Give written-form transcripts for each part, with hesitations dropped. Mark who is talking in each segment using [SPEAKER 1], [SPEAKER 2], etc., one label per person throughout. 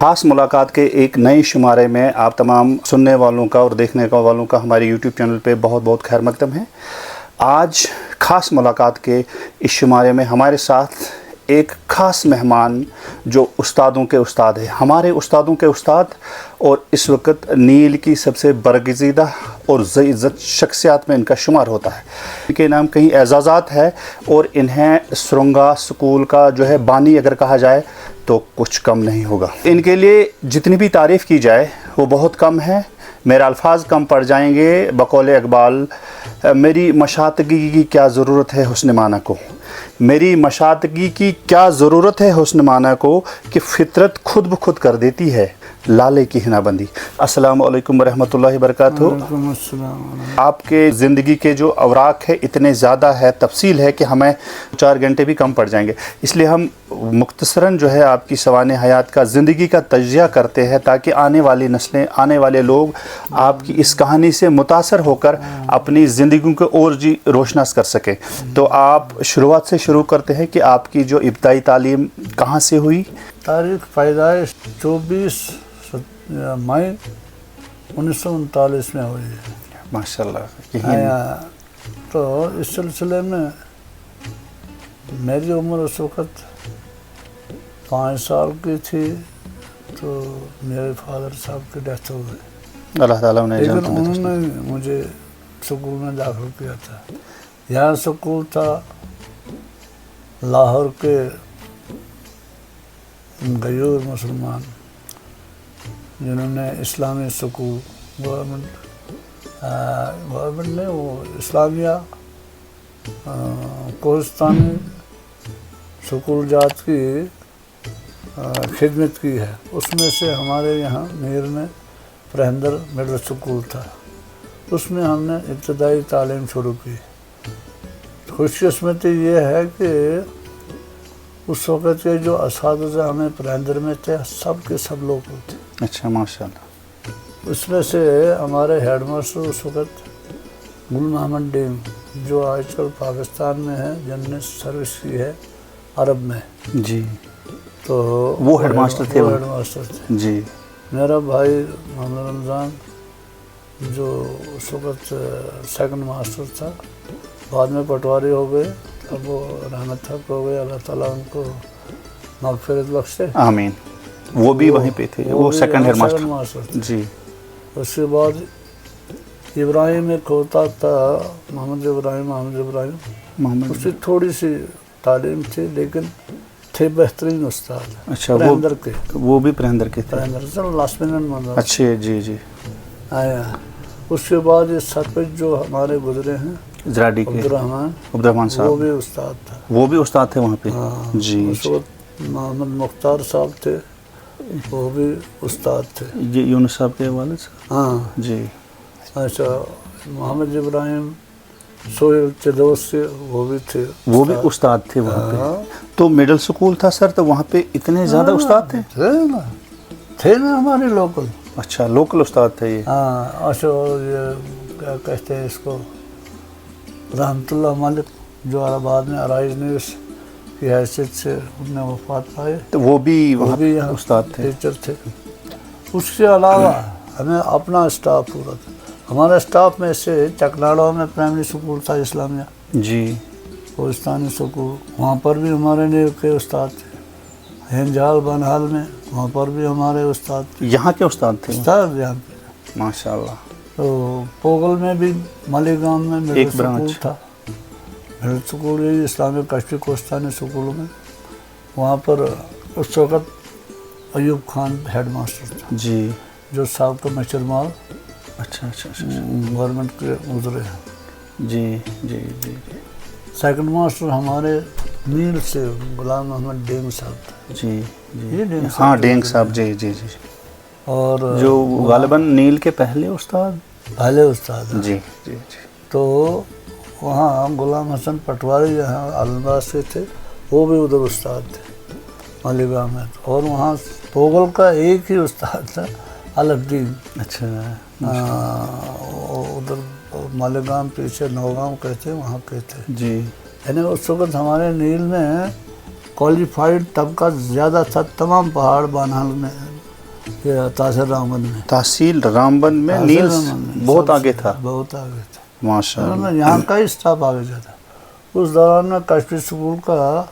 [SPEAKER 1] खास मुलाकात के एक नए शुमारे में आप तमाम सुनने वालों का और देखने वालों का हमारे यूट्यूब चैनल पे बहुत बहुत खैर मकदम है। आज खास मुलाकात के इस शुमारे में हमारे साथ एक ख़ास मेहमान जो उस्तादों के उस्ताद है, हमारे उस्तादों के उस्ताद, और इस वक्त नील की सबसे बरगज़ीदा और इज़्ज़त शख्सियात में इनका शुमार होता है। इनके नाम कई एजाज़ात है और इन्हें सुरंगा स्कूल का जो है बानी अगर कहा जाए तो कुछ कम नहीं होगा। इनके लिए जितनी भी तारीफ़ की जाए वो बहुत कम है, मेरे अल्फाज कम पड़ जाएंगे। बकौल इकबाल, मेरी मशातगी की क्या ज़रूरत है हुस्न माना को, मेरी मशातगी की क्या ज़रूरत है हुस्न माना को, कि फ़ितरत खुद ब खुद कर देती है लाले की हिनाबंदी। अस्सलामु अलैकुम वरहमतुल्लाहि वबरकातुहू। आपके ज़िंदगी के जो अवराक है इतने ज़्यादा है, तफसील है कि हमें 4 घंटे भी कम पड़ जाएंगे, इसलिए हम मुख्तसरन जो है आपकी सवाने हयात का ज़िंदगी का तजिया करते हैं ताकि आने वाली नस्लें, आने वाले लोग आपकी इस कहानी से मुतासर होकर अपनी ज़िंदगी को और जी रोशनास कर सकें। तो आप शुरुआत से शुरू करते हैं कि आपकी जो इब्तदाई तालीम कहाँ से हुई?
[SPEAKER 2] तारीख पैदाइश 24 मई 1939 में हुई है
[SPEAKER 1] माशाल्लाह।
[SPEAKER 2] तो इस सिलसिले में मेरी उम्र उस वक़्त 5 साल की थी तो मेरे फादर साहब की डेथ हो गई।
[SPEAKER 1] अल्लाह ताला उन्हें
[SPEAKER 2] लेकिन
[SPEAKER 1] जन्नत में
[SPEAKER 2] उन्होंने मुझे स्कूल में दाखिल किया था। यहाँ स्कूल था लाहौर के गयूर मुसलमान जिन्होंने इस्लामी स्कूल गवर्नमेंट ने वो इस्लामिया कोहिस्तानी स्कूल जात की खिदमत की है। उसमें से हमारे यहाँ मीर में प्रहंदर मिडल स्कूल था, उसमें हमने इब्तदाई तालीम शुरू की। खुशकिस्मती ये है कि उस वक़्त के जो असातिज़ा हमें प्रहंदर में थे सब के सब लोग थे।
[SPEAKER 1] अच्छा माशाल्लाह।
[SPEAKER 2] उसमें से हमारे हेड मास्टर उस वक़्त गुल मोहम्मद डीम, जो आजकल पाकिस्तान में है, जिनने सर्विस की है अरब में
[SPEAKER 1] जी,
[SPEAKER 2] तो
[SPEAKER 1] वो हेड मास्टर थे।
[SPEAKER 2] हेड मास्टर थे
[SPEAKER 1] जी।
[SPEAKER 2] मेरा भाई मोहम्मद रमज़ान जो उस वक़्त सेकंड मास्टर था, बाद में पटवारी हो गए, अब वो रहमत हक हो गए, अल्लाह ताला उनको मग़फ़िरत बख्शे,
[SPEAKER 1] आमीन। वो भी वहीं पे थे, वो सेकंड हेड
[SPEAKER 2] मास्टर थे।
[SPEAKER 1] जी।
[SPEAKER 2] उसके बाद इब्राहिम एक होता था, मोहम्मद इब्राहिम, उसकी थोड़ी सी तालीम थी लेकिन थे बेहतरीन उस्ताद।
[SPEAKER 1] अच्छा,
[SPEAKER 2] प्रहंदर के,
[SPEAKER 1] वो भी प्रहंदर के थे।
[SPEAKER 2] प्रहंदर चलो लास्ट मिनट
[SPEAKER 1] अच्छे जी जी
[SPEAKER 2] आया। उसके बाद ये सरपंच जो हमारे गुजरे हैं
[SPEAKER 1] जराडी के अब्दुर्रहमान साहब,
[SPEAKER 2] वो भी उस्ताद था।
[SPEAKER 1] वो भी उस्ताद थे वहाँ पे।
[SPEAKER 2] हाँ,
[SPEAKER 1] जी।
[SPEAKER 2] उस वक्त मोहम्मद मुख्तार साहब थे, वो भी उस्ताद थे।
[SPEAKER 1] ये यूनुस साहब के वालिद साहब।
[SPEAKER 2] हाँ
[SPEAKER 1] जी।
[SPEAKER 2] अच्छा, मोहम्मद इब्राहिम सोहेल के दोस्त थे, वो भी थे,
[SPEAKER 1] वो भी उस्ताद थे वहाँ पे। तो मिडिल स्कूल था सर, तो वहाँ पे इतने ज़्यादा उस्ताद थे?
[SPEAKER 2] थे ना हमारे लोकल।
[SPEAKER 1] अच्छा, लोकल उस्ताद थे ये।
[SPEAKER 2] हाँ। अच्छा, ये क्या कहते हैं इसको, रहमतुल्लाह मलिक जो बाद में अराइज न्यूज़ की हैसियत से उनने वफात पाए,
[SPEAKER 1] तो वो भी वहाँ
[SPEAKER 2] भी यहाँ
[SPEAKER 1] उस्ताद थे,
[SPEAKER 2] टीचर थे। उसके अलावा हमें अपना स्टाफ पूरा था। हमारा स्टाफ में से चकलाड़ो में प्राइमरी स्कूल था इस्लामिया
[SPEAKER 1] जी,
[SPEAKER 2] कोहिस्तानी स्कूल, वहाँ पर भी हमारे नील के उस्ताद थे। हिंजाल बनहाल में, वहाँ पर भी हमारे उस्ताद थे।
[SPEAKER 1] यहाँ के उस्ताद थे
[SPEAKER 2] उस्ताद यहाँ पे
[SPEAKER 1] माशाल्लाह।
[SPEAKER 2] तो पोगल में भी मालीगांव में मिडिल स्कूल था, मिडिल स्कूल ही इस्लामिक कश्ती कोहिस्तानी स्कूल में, वहाँ पर उस वक़्त अयूब खान हेड मास्टर था
[SPEAKER 1] जी,
[SPEAKER 2] जो साहब का मचर माल
[SPEAKER 1] अच्छा अच्छा अच्छा
[SPEAKER 2] गवर्नमेंट के गुजरे हैं।
[SPEAKER 1] जी जी जी।
[SPEAKER 2] सेकंड मास्टर हमारे नील से गुलाम मोहम्मद डेंग साहब थे।
[SPEAKER 1] जी जी।
[SPEAKER 2] ये डेंग
[SPEAKER 1] हाँ, डेंग साहब, जी जी जी।
[SPEAKER 2] और
[SPEAKER 1] जो गालिबन नील के पहले उस्ताद
[SPEAKER 2] जी
[SPEAKER 1] जी।
[SPEAKER 2] तो वहाँ गुलाम हसन पटवारी यहाँ आलमबाग से थे, वो भी उधर उस्ताद थे मालीगांव में। और वहाँ पोगल का एक ही उस्ताद था, अलगदीन।
[SPEAKER 1] अच्छा।
[SPEAKER 2] उधर मालीगांव पीछे नौगांव कहते हैं, वहाँ कहते
[SPEAKER 1] जी।
[SPEAKER 2] यानी उस वक्त हमारे नील में क्वालिफाइड तबका ज़्यादा था, तमाम पहाड़ बानहाल में یہ تحصیل رامبند میں.
[SPEAKER 1] تحصیل رامبند میں
[SPEAKER 2] تحصیل
[SPEAKER 1] نیلس
[SPEAKER 2] رامبند میں
[SPEAKER 1] بہت
[SPEAKER 2] سب
[SPEAKER 1] آگے
[SPEAKER 2] سے
[SPEAKER 1] تھا.
[SPEAKER 2] بہت آگے تھا.
[SPEAKER 1] ماشاء اللہ.
[SPEAKER 2] یہاں کا ہی اسٹاف آگے جاتا. اس دوران میں کشمیر اسکول کا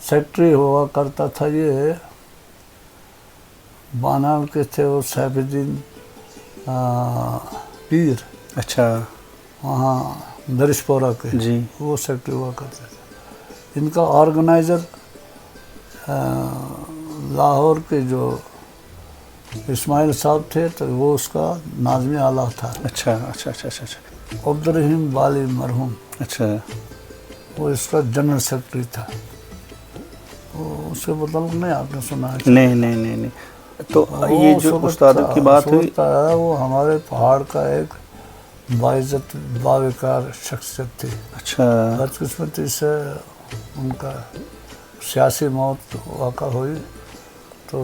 [SPEAKER 2] سیکٹری ہوا کرتا تھا یہ بانال کے تھے وہ سیف الدین پیر.
[SPEAKER 1] اچھا
[SPEAKER 2] وہاں درش پورہ کے
[SPEAKER 1] جی.
[SPEAKER 2] وہ سیکٹری ہوا کرتے تھے. ان کا آرگنائزر لاہور کے جو اسماعیل صاحب تھے تو وہ اس کا ناظم اعلیٰ تھا.
[SPEAKER 1] اچھا اچھا اچھا اچھا اچھا
[SPEAKER 2] عبدالرحیم بالی مرحوم
[SPEAKER 1] اچھا.
[SPEAKER 2] وہ اس کا جنرل سیکرٹری تھا. اس کے متعلق نہیں آپ نے سنا ہے؟
[SPEAKER 1] نہیں نہیں نہیں نہیں. تو یہ جو استادوں کی بات ہوئی
[SPEAKER 2] وہ ہمارے پہاڑ کا ایک باعزت باوقار شخصیت تھی.
[SPEAKER 1] اچھا
[SPEAKER 2] بدقسمتی سے ان کا سیاسی موت واقع ہوئی. تو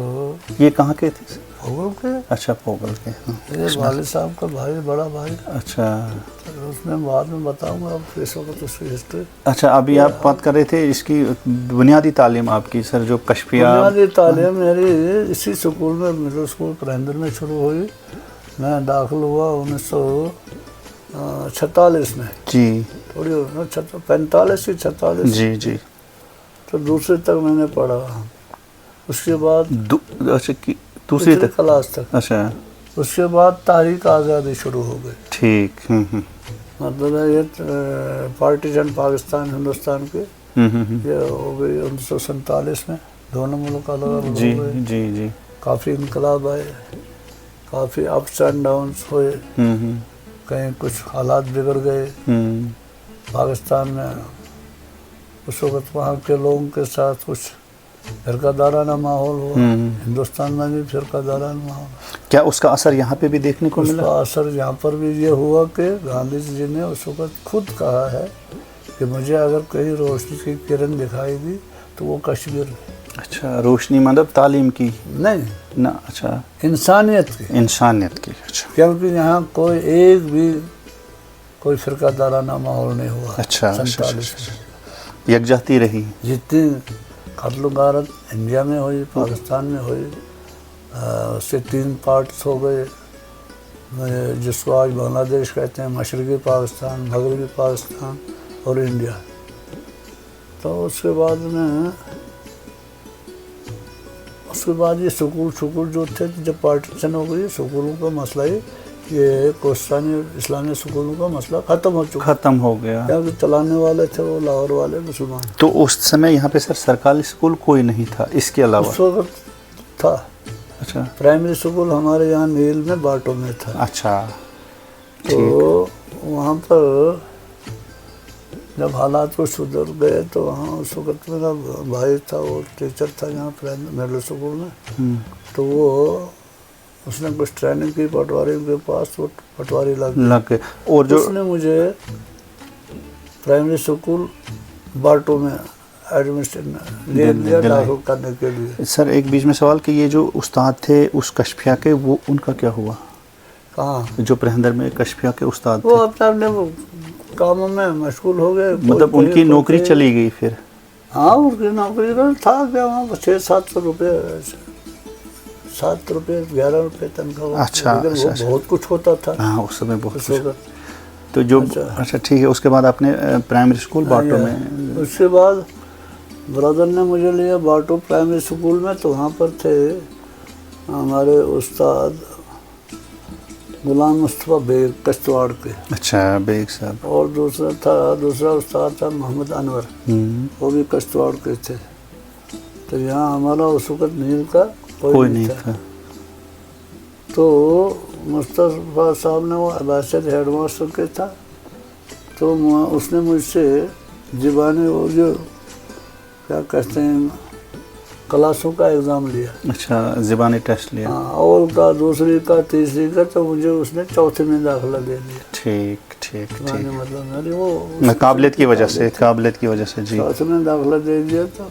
[SPEAKER 1] یہ کہاں کے تھے؟
[SPEAKER 2] بھوگل کے
[SPEAKER 1] اچھا پوگل کے.
[SPEAKER 2] یہ والد صاحب کا بھائی بڑا بھائی.
[SPEAKER 1] اچھا
[SPEAKER 2] اس میں بعد میں بتاؤں گا اب اس وقت اس کی ہسٹری.
[SPEAKER 1] اچھا ابھی آپ بات کر رہے تھے اس کی بنیادی تعلیم آپ کی سر جو کشفیہ.
[SPEAKER 2] بنیادی تعلیم میری اسی اسکول میں مڈل اسکول پرندر میں شروع ہوئی. میں داخل ہوا 1946 میں.
[SPEAKER 1] جی
[SPEAKER 2] تھوڑی 45 کی 46.
[SPEAKER 1] جی جی.
[SPEAKER 2] تو دوسری تک میں نے پڑھا. اس کے بعد
[SPEAKER 1] اچھا دوسری تک
[SPEAKER 2] کلاس تک.
[SPEAKER 1] اچھا.
[SPEAKER 2] اس کے بعد تحریک آزادی شروع ہو گئی.
[SPEAKER 1] ٹھیک.
[SPEAKER 2] مطلب ہے یہ پارٹیشن پاکستان ہندوستان کے یہ ہو گئی 1947 میں. دونوں ملک الگ الگ
[SPEAKER 1] جی
[SPEAKER 2] ہو گئے.
[SPEAKER 1] جی جی.
[SPEAKER 2] کافی انقلاب آئے, کافی اپس اینڈ ڈاؤنس ہوئے. کہیں کچھ حالات بگڑ گئے پاکستان میں. اس وقت وہاں کے لوگوں کے ساتھ کچھ فرقہ دارانہ ماحول ہوا. ہندوستان میں بھی فرقہ دارانہ ماحول.
[SPEAKER 1] کیا اس کا اثر یہاں پہ بھی دیکھنے کو
[SPEAKER 2] اس
[SPEAKER 1] ملا؟
[SPEAKER 2] کا اثر یہاں پر بھی یہ ہوا کہ گاندھی جی نے اس وقت خود کہا ہے کہ مجھے اگر کہیں روشنی کی کرن دکھائی دی تو وہ کشمیر میں.
[SPEAKER 1] اچھا روشنی مطلب تعلیم کی
[SPEAKER 2] نہیں
[SPEAKER 1] نہ. اچھا
[SPEAKER 2] انسانیت کی.
[SPEAKER 1] انسانیت کی. اچھا
[SPEAKER 2] کیونکہ یہاں کوئی ایک بھی کوئی فرقہ دارانہ ماحول نہیں ہوا.
[SPEAKER 1] اچھا
[SPEAKER 2] 47
[SPEAKER 1] یکجہتی رہی.
[SPEAKER 2] جتنی قتل و غارت انڈیا میں ہوئی پاکستان میں ہوئی اس سے 3 پارٹس ہو گئے جس کو آج بنگلہ دیش کہتے ہیں. مشرقی پاکستان, مغربی پاکستان اور انڈیا. تو اس کے بعد یہ سکول جو تھے جب پارٹیشن ہو گئی سکولوں کا مسئلہ یہ کوستانی اسلامی سکولوں کا مسئلہ ختم ہو گیا. کیونکہ چلانے والے تھے وہ لاہور والے مسلمان.
[SPEAKER 1] تو اس سمے یہاں پہ سر سرکاری اسکول کوئی نہیں تھا اس کے علاوہ؟
[SPEAKER 2] اس وقت تھا.
[SPEAKER 1] اچھا
[SPEAKER 2] پرائمری اسکول ہمارے یہاں نیل میں باٹوں میں تھا.
[SPEAKER 1] اچھا.
[SPEAKER 2] تو وہاں پر جب حالات کو سدھر گئے تو وہاں اس وقت میرا بھائی تھا وہ ٹیچر تھا یہاں مڈل اسکول میں. تو وہ اس نے کچھ ٹریننگ کی پٹواری کے پاس. وہ پٹواری لگ گئے
[SPEAKER 1] اور جو
[SPEAKER 2] اس نے مجھے پرائمری اسکول باٹو میں ایڈمیشن لے لیا داخل کرنے کے لیے.
[SPEAKER 1] سر ایک بیچ میں سوال کہ یہ جو استاد تھے اس کشفیہ کے وہ ان کا کیا ہوا؟
[SPEAKER 2] کہاں
[SPEAKER 1] جو پرہندر میں کشفیہ کے استاد
[SPEAKER 2] وہ
[SPEAKER 1] تھے
[SPEAKER 2] اپنے کاموں میں مشغول ہو گئے.
[SPEAKER 1] مطلب ان کی نوکری چلی گئی پھر؟
[SPEAKER 2] ہاں ان کی نوکری تھا کیا وہاں 600-700 روپے 7 روپے 11 روپے تنخواہ.
[SPEAKER 1] اچھا
[SPEAKER 2] وہ بہت کچھ ہوتا تھا
[SPEAKER 1] ہاں اس سمے بہت
[SPEAKER 2] اس وقت.
[SPEAKER 1] تو جو اچھا ٹھیک ہے. اس کے بعد آپ نے پرائمری اسکول باٹو میں.
[SPEAKER 2] اس کے بعد برادر نے مجھے لیا باٹو پرائمری اسکول میں. تو وہاں پر تھے ہمارے استاد غلام مصطفیٰ بیگ کشتواڑ کے.
[SPEAKER 1] اچھا بیگ صاحب.
[SPEAKER 2] اور دوسرا استاد تھا محمد انور وہ بھی کشتواڑ کے تھے. تو یہاں ہمارا اس وقت نیل کا کوئی نہیں تھا. تو مصطفیٰ صاحب نے وہ عباسیت ہیڈ ماسٹر کے تھا. تو اس نے مجھ سے زبانی وہ جو کیا کہتے ہیں کلاسوں کا ایگزام لیا.
[SPEAKER 1] اچھا زبانی ٹیسٹ لیا.
[SPEAKER 2] اول کا دوسری کا تیسری کا. تو مجھے اس نے چوتھے میں داخلہ دے دیا.
[SPEAKER 1] ٹھیک ٹھیک ٹھیک.
[SPEAKER 2] مطلب میری وہ
[SPEAKER 1] قابلیت کی وجہ سے جی.
[SPEAKER 2] چوتھے میں داخلہ دے دیا. تو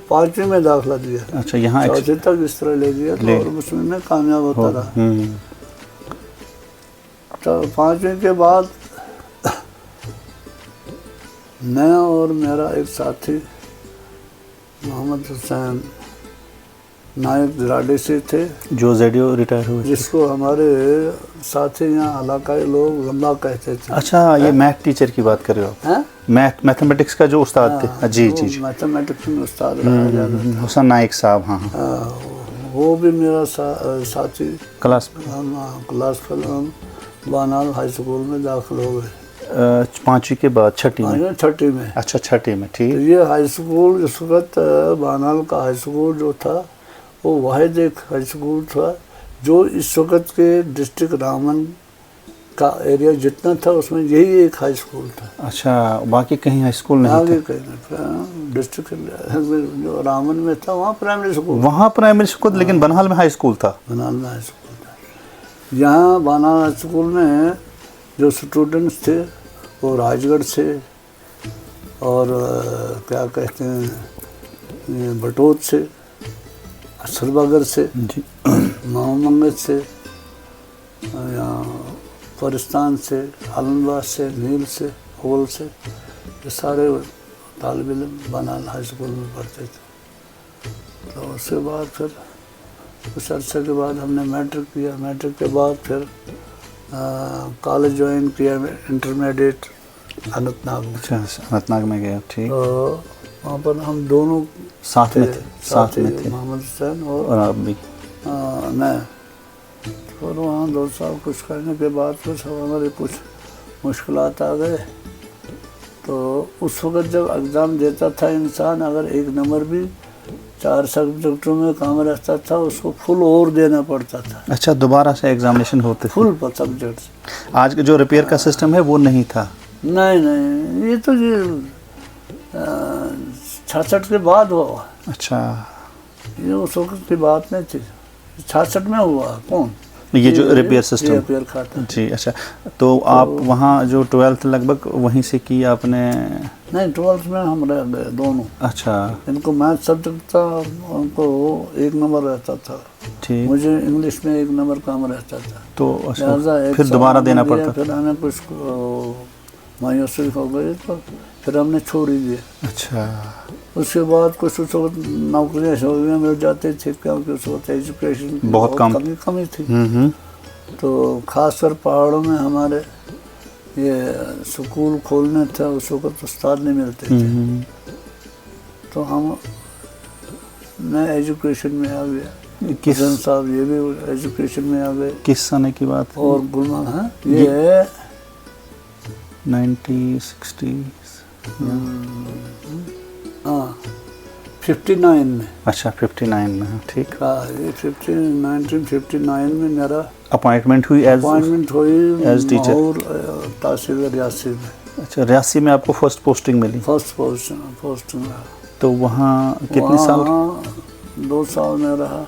[SPEAKER 2] پانچویں میں داخلہ دیا.
[SPEAKER 1] اچھا یہاں
[SPEAKER 2] چوتھے تک اس طرح لے دیا. تو اور اس میں کامیاب ہوتا رہا. تو 5ویں کے بعد میں اور میرا ایک ساتھی محمد حسین नायक राडेसी थे,
[SPEAKER 1] जो जेडीओ रिटायर हुए थे।
[SPEAKER 2] जिसको हमारे साथी यहाँ इलाकाई लोग लम्बा कहते थे।
[SPEAKER 1] अच्छा, ये मैथ टीचर की बात कर रहे हो आप?
[SPEAKER 2] हैं?
[SPEAKER 1] मैथमेटिक्स का जो उस्ताद थे। जी जी जी।
[SPEAKER 2] मैथमेटिक्स में उस्ताद रहा जाता
[SPEAKER 1] हुसैन नाइक साहब। हाँ हाँ।
[SPEAKER 2] था। वो भी मेरा साथी।
[SPEAKER 1] क्लास
[SPEAKER 2] हम क्लास हम बानाल हाई स्कूल में दाखिल हो गए।
[SPEAKER 1] 5वीं के बाद छठी में?
[SPEAKER 2] छठी में।
[SPEAKER 1] अच्छा, छठी में, ठीक।
[SPEAKER 2] तो ये हाई स्कूल इस वक्त बानाल का हाई स्कूल जो था वो वाहिद एक हाई स्कूल था जो इस वक्त के डिस्ट्रिक्ट रामन का एरिया जितना था उसमें यही एक हाई स्कूल था।
[SPEAKER 1] अच्छा, बाकी कहीं हाई स्कूल नहीं
[SPEAKER 2] आगे
[SPEAKER 1] था?
[SPEAKER 2] कहीं नहीं, डिस्ट्रिक्ट जो रामन में था वहाँ प्राइमरी स्कूल।
[SPEAKER 1] वहाँ प्राइमरी स्कूल, लेकिन बनहाल में हाई स्कूल था?
[SPEAKER 2] बनाल में हाई स्कूल था। यहाँ बनाल हाई स्कूल में जो स्टूडेंट्स थे वो राजगढ़ से और क्या कहते हैं बटोत से, असलबगर से, मोहम्मद से, यहाँ फरिस्तान से, आलमबाग से, नील से, होल से, ये सारे तालिब इल्म बनाल हाई स्कूल में पढ़ते थे। तो उसके बाद फिर कुछ अर्से के बाद हमने मैट्रिक किया। मैट्रिक के बाद फिर कॉलेज ज्वाइन किया, इंटरमीडिएट अनंतनाग में।
[SPEAKER 1] अच्छा, अनंतनाग में गया, ठीक।
[SPEAKER 2] तो वहाँ पर हम दोनों
[SPEAKER 1] साथ में थे? साथ में थे,
[SPEAKER 2] मोहम्मद हुसैन
[SPEAKER 1] और आप भी?
[SPEAKER 2] मैं। और वहाँ 2 साल कुछ करने के बाद कुछ हमारे कुछ मुश्किलात आ गए। तो उस वक्त जब एग्ज़ाम देता था इंसान, अगर एक नंबर भी 4 सब्जेक्टों में काम रहता था उसको फुल और देना पड़ता था।
[SPEAKER 1] अच्छा, दोबारा से एग्जामिनेशन होते थे?
[SPEAKER 2] Full subject.
[SPEAKER 1] आज के जो रिपेयर का सिस्टम है वो नहीं था?
[SPEAKER 2] नहीं, ये तो ये 66 के बाद हुआ।
[SPEAKER 1] अच्छा,
[SPEAKER 2] ये उस वक्त की बात नहीं थी, 66 में हुआ। कौन?
[SPEAKER 1] ये जो रिपेयर सिस्टम?
[SPEAKER 2] रिपेयर खाता
[SPEAKER 1] जी। अच्छा, तो आप वहाँ जो 12th लगभग वहीं से की आपने?
[SPEAKER 2] नहीं, 12th में हम रह गए दोनों।
[SPEAKER 1] अच्छा,
[SPEAKER 2] इनको मैथ सब्जेक्ट था, उनको 1 नंबर रहता था,
[SPEAKER 1] ठीक।
[SPEAKER 2] मुझे इंग्लिश में 1 नंबर कम रहता था।
[SPEAKER 1] तो अच्छा,
[SPEAKER 2] लिहाजा एक
[SPEAKER 1] फिर
[SPEAKER 2] साल
[SPEAKER 1] दोबारा
[SPEAKER 2] हमने
[SPEAKER 1] देना
[SPEAKER 2] दिया,
[SPEAKER 1] पड़ता?
[SPEAKER 2] फिर हमें कुछ मायूसी हो गई तो फिर हमने छोड़ ही दिया।
[SPEAKER 1] अच्छा।
[SPEAKER 2] उसके बाद कुछ उस वक्त नौकरियाँ शौकरियाँ मिल जाती थी क्योंकि उस वक्त एजुकेशन की
[SPEAKER 1] बहुत
[SPEAKER 2] कमी थी। तो खासकर पहाड़ों में हमारे ये स्कूल खोलने थे, उस वक्त उस्ताद नहीं मिलते थे। तो हम मैं एजुकेशन में आ गया। किशन साहब ये भी एजुकेशन में आ गए।
[SPEAKER 1] किस साल की बात है?
[SPEAKER 2] और गुलमान, हाँ, ये
[SPEAKER 1] 1960
[SPEAKER 2] हाँ 59 में।
[SPEAKER 1] अच्छा, 59 में, ठीक।
[SPEAKER 2] हाँ, ये 1959 में मेरा
[SPEAKER 1] अपॉइंटमेंट हुई
[SPEAKER 2] अपॉइंटमेंट हुई
[SPEAKER 1] एज टीचर?
[SPEAKER 2] और तहसील रियासी में।
[SPEAKER 1] अच्छा, रियासी में आपको फर्स्ट पोस्टिंग मिली?
[SPEAKER 2] फर्स्ट पोस्टिंग रहा।
[SPEAKER 1] तो वहाँ कितने साल?
[SPEAKER 2] 2 साल में रहा।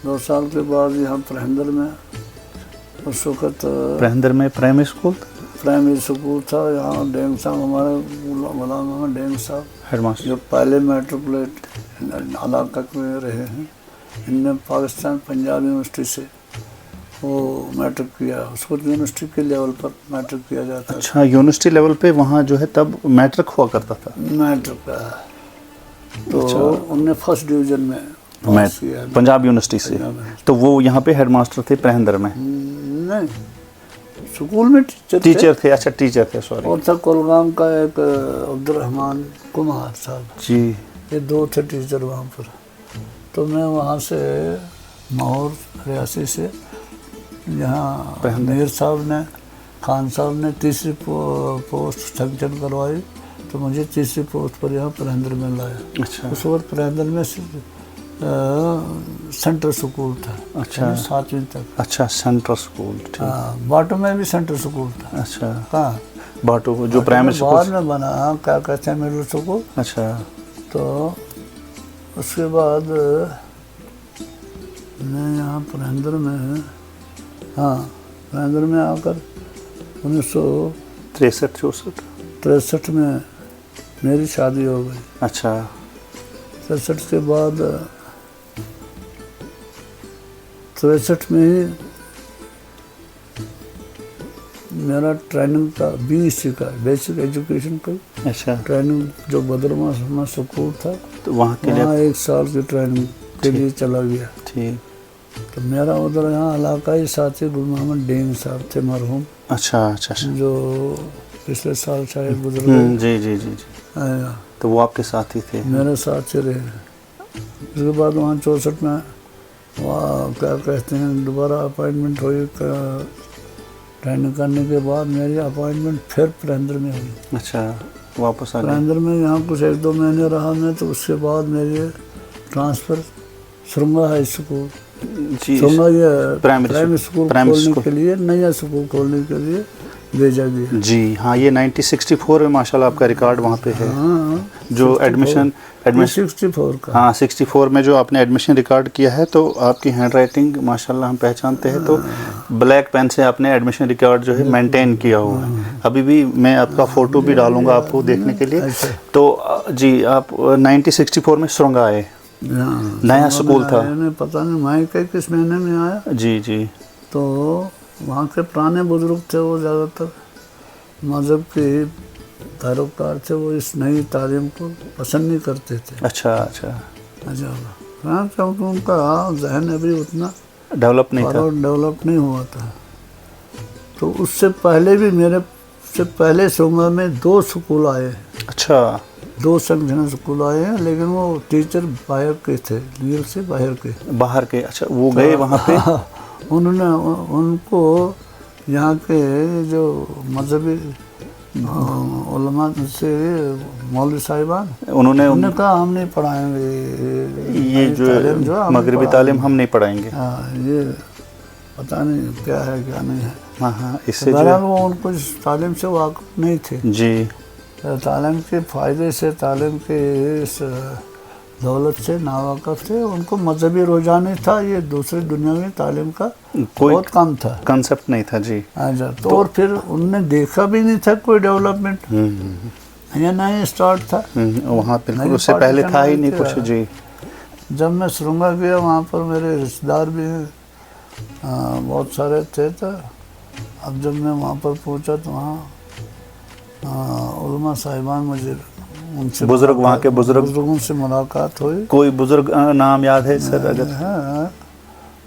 [SPEAKER 2] 2 साल के बाद यहाँ प्रहंदर में, उस वक्त
[SPEAKER 1] प्रहंदर में प्राइमरी स्कूल?
[SPEAKER 2] प्राइमरी स्कूल था। यहाँ डेंग साहब, हमारे गुलाम मोहम्मद डेंग साहब,
[SPEAKER 1] हेडमास्टर,
[SPEAKER 2] जो पहले मैट्रिकुलेट इलाका में रहे हैं, इनने पाकिस्तान पंजाब यूनिवर्सिटी से वो मैट्रिक किया। उसको यूनिवर्सिटी के लेवल पर मैट्रिक किया जाता था।
[SPEAKER 1] अच्छा, यूनिवर्सिटी लेवल पे वहाँ जो है तब मैट्रिक हुआ करता था?
[SPEAKER 2] मैट्रिक का तो उनने फर्स्ट डिवीज़न में पास किया
[SPEAKER 1] पंजाब यूनिवर्सिटी से। तो वो यहाँ पे हेडमास्टर थे प्रहंदर में?
[SPEAKER 2] नहीं, स्कूल में टीचर
[SPEAKER 1] थे। अच्छा, टीचर थे, सॉरी।
[SPEAKER 2] और था कुलगाम का एक अब्दुलरहमान कुमार साहब
[SPEAKER 1] जी।
[SPEAKER 2] ये 2 थे टीचर वहाँ पर। तो मैं वहाँ से माहौर रियासी से यहाँ मेयर साहब ने, खान साहब ने तीसरी पोस्ट सैंक्शन करवाई, तो मुझे तीसरी पोस्ट पर यहाँ प्रहंदर में लाया।
[SPEAKER 1] अच्छा।
[SPEAKER 2] उस वक्त प्रहंदर में सेंट्रल स्कूल था।
[SPEAKER 1] अच्छा,
[SPEAKER 2] 7वीं तक।
[SPEAKER 1] अच्छा, सेंट्रल स्कूल, ठीक।
[SPEAKER 2] हाँ, बाटो में भी सेंट्रल स्कूल था।
[SPEAKER 1] अच्छा,
[SPEAKER 2] हाँ,
[SPEAKER 1] बाटो जो प्राइमरी स्कूल
[SPEAKER 2] बाद में बना, क्या कहते हैं, मिडिल स्कूल।
[SPEAKER 1] अच्छा।
[SPEAKER 2] तो उसके बाद मैं यहाँ प्रहंदर में, हाँ, प्रहंदर में आकर 1963 में मेरी शादी हो गई।
[SPEAKER 1] अच्छा।
[SPEAKER 2] 63 के बाद 63 में ही मेरा ट्रेनिंग का BEC का बेसिक एजुकेशन का
[SPEAKER 1] अच्छा,
[SPEAKER 2] ट्रेनिंग जो बदरमा स्कूल था,
[SPEAKER 1] तो वहाँ के लिए
[SPEAKER 2] 1 साल की ट्रेनिंग के लिए चला गया।
[SPEAKER 1] ठीक।
[SPEAKER 2] तो मेरा उधर यहाँ इलाकाई साथी गुल मोहम्मद डीन साहब थे मरहूम,
[SPEAKER 1] अच्छा अच्छा अच्छा।
[SPEAKER 2] जो पिछले साल शायद गुजर गए।
[SPEAKER 1] जी जी जी जी।
[SPEAKER 2] हाँ,
[SPEAKER 1] तो वो आपके साथ ही थे?
[SPEAKER 2] मेरे साथ ही रहे। उसके बाद वहाँ 64 में वहाँ क्या कहते हैं दोबारा अपॉइंटमेंट हुई, ट्रेनिंग करने के बाद मेरी अपॉइंटमेंट फिर पुरंदर में हुई।
[SPEAKER 1] अच्छा, वापस आ गए?
[SPEAKER 2] पुरंदर में यहाँ कुछ 1-2 महीने रहा मैं, तो उसके बाद मेरी ट्रांसफ़र सुरंगा हाई स्कूल,
[SPEAKER 1] जी,
[SPEAKER 2] सुरंगा ये
[SPEAKER 1] प्राइमरी
[SPEAKER 2] स्कूल खोलने के लिए, नया स्कूल खोलने के लिए भेजा गया।
[SPEAKER 1] जी हाँ, ये 1964 में माशाल्लाह आपका रिकॉर्ड वहाँ पे है।
[SPEAKER 2] हाँ,
[SPEAKER 1] जो एडमिशन
[SPEAKER 2] 64 का।
[SPEAKER 1] हाँ 64 में जो आपने एडमिशन रिकॉर्ड किया है, तो आपकी हैंड राइटिंग माशाल्लाह हम पहचानते हैं। तो ब्लैक पेन से आपने एडमिशन रिकॉर्ड जो है मेंटेन किया हुआ है। अभी भी मैं आपका फ़ोटो भी डालूंगा आपको देखने के लिए। तो जी आप 1964 में सुरंगा आए, नया स्कूल था?
[SPEAKER 2] पता नहीं मैं किस महीने में आया।
[SPEAKER 1] जी जी।
[SPEAKER 2] तो वहाँ के पुराने बुजुर्ग थे, वो ज़्यादातर मज़हब के पैरोकार थे, वो इस नई तालीम को पसंद नहीं करते थे।
[SPEAKER 1] अच्छा अच्छा
[SPEAKER 2] अच्छा, क्योंकि उनका जहन अभी उतना
[SPEAKER 1] डेवलप नहीं था,
[SPEAKER 2] डेवलप नहीं हुआ था। तो उससे पहले भी मेरे से पहले सुरंगा में 2 स्कूल आए।
[SPEAKER 1] अच्छा,
[SPEAKER 2] 2 संगठन स्कूल आए हैं, लेकिन वो टीचर बाहर के थे, लील से बाहर के।
[SPEAKER 1] अच्छा, वो गए वहाँ पे?
[SPEAKER 2] उन्होंने उनको यहाँ के जो मजहबी उलमा से मौलवी साहिबान, उन्होंने कहा हम नहीं पढ़ाएंगे
[SPEAKER 1] ये जो मगरबी तालीम हम नहीं पढ़ाएंगे।
[SPEAKER 2] हाँ, ये पता नहीं क्या है क्या नहीं है।
[SPEAKER 1] हाँ हाँ, इससे
[SPEAKER 2] जो वो उनको इस तालीम से वाकिफ नहीं थे
[SPEAKER 1] जी।
[SPEAKER 2] तालीम के फ़ायदे से, तालीम के इस दौलत से नावाकफ थे। उनको मजहबी रुझान था, ये दूसरी दुनियावी तालीम का बहुत कम था, कंसेप्ट
[SPEAKER 1] नहीं था जी।
[SPEAKER 2] अच्छा, तो और फिर उनने देखा भी नहीं था कोई डेवलपमेंट, ये नया स्टार्ट था
[SPEAKER 1] वहाँ पे, उससे पहले था ही नहीं कुछ जी।
[SPEAKER 2] जब मैं सुरंगा गया, वहाँ पर मेरे रिश्तेदार भी बहुत सारे थे। तो अब जब मैं वहाँ पर पहुँचा तो वहाँ उलमा साहिबान, मुझे उनसे
[SPEAKER 1] बुजुर्ग, वहाँ के
[SPEAKER 2] बुजुर्गों से मुलाकात हुई।
[SPEAKER 1] कोई बुजुर्ग नाम याद है सर अगर?
[SPEAKER 2] हाँ,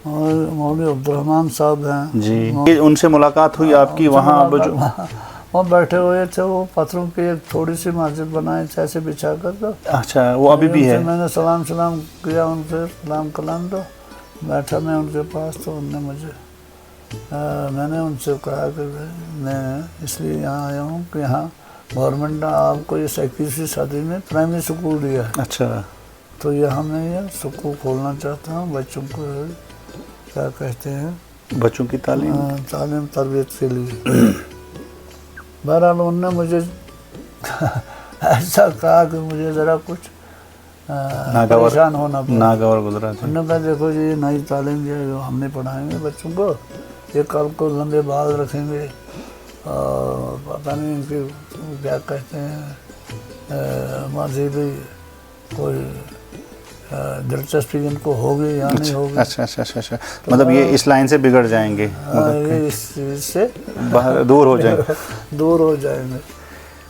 [SPEAKER 2] और मौलवी अब्दुर्रहमान साहब हैं
[SPEAKER 1] जी, उनसे मुलाकात हुई आपकी वहाँ?
[SPEAKER 2] वो बैठे हुए थे, वो पत्थरों की एक थोड़ी सी मस्जिद बनाई थे ऐसे बिछा कर। तो
[SPEAKER 1] अच्छा, वो अभी भी है?
[SPEAKER 2] मैंने सलाम किया उनसे, सलाम कलाम, तो बैठा मैं उनके पास। तो उनने मुझे मैंने उनसे कहा कि मैं इसलिए यहाँ आया हूँ कि यहाँ गवर्नमेंट ने आपको ये 21वीं सदी में प्राइमरी स्कूल दिया है।
[SPEAKER 1] अच्छा, तो
[SPEAKER 2] यहाँ मैं ये स्कूल खोलना चाहता हूँ, बच्चों को क्या कहते हैं,
[SPEAKER 1] बच्चों की तालीम
[SPEAKER 2] तरबियत के लिए। बहरहाल उन्होंने मुझे ऐसा कहा कि मुझे ज़रा कुछ परेशान होना पड़ा,
[SPEAKER 1] नागवार गुजरा।
[SPEAKER 2] उन्होंने कहा देखो ये नई तालीम जो हम नहीं पढ़ाएंगे बच्चों को, ये कल को लंबे बाल रखेंगे, पता नहीं इनके क्या कहते हैं, मजहबी कोई दिलचस्पी इनको होगी या नहीं होगी।
[SPEAKER 1] अच्छा अच्छा अच्छा अच्छा, मतलब ये इस लाइन से बिगड़ जाएंगे,
[SPEAKER 2] ये इस चीज़ से
[SPEAKER 1] दूर हो जाएंगे।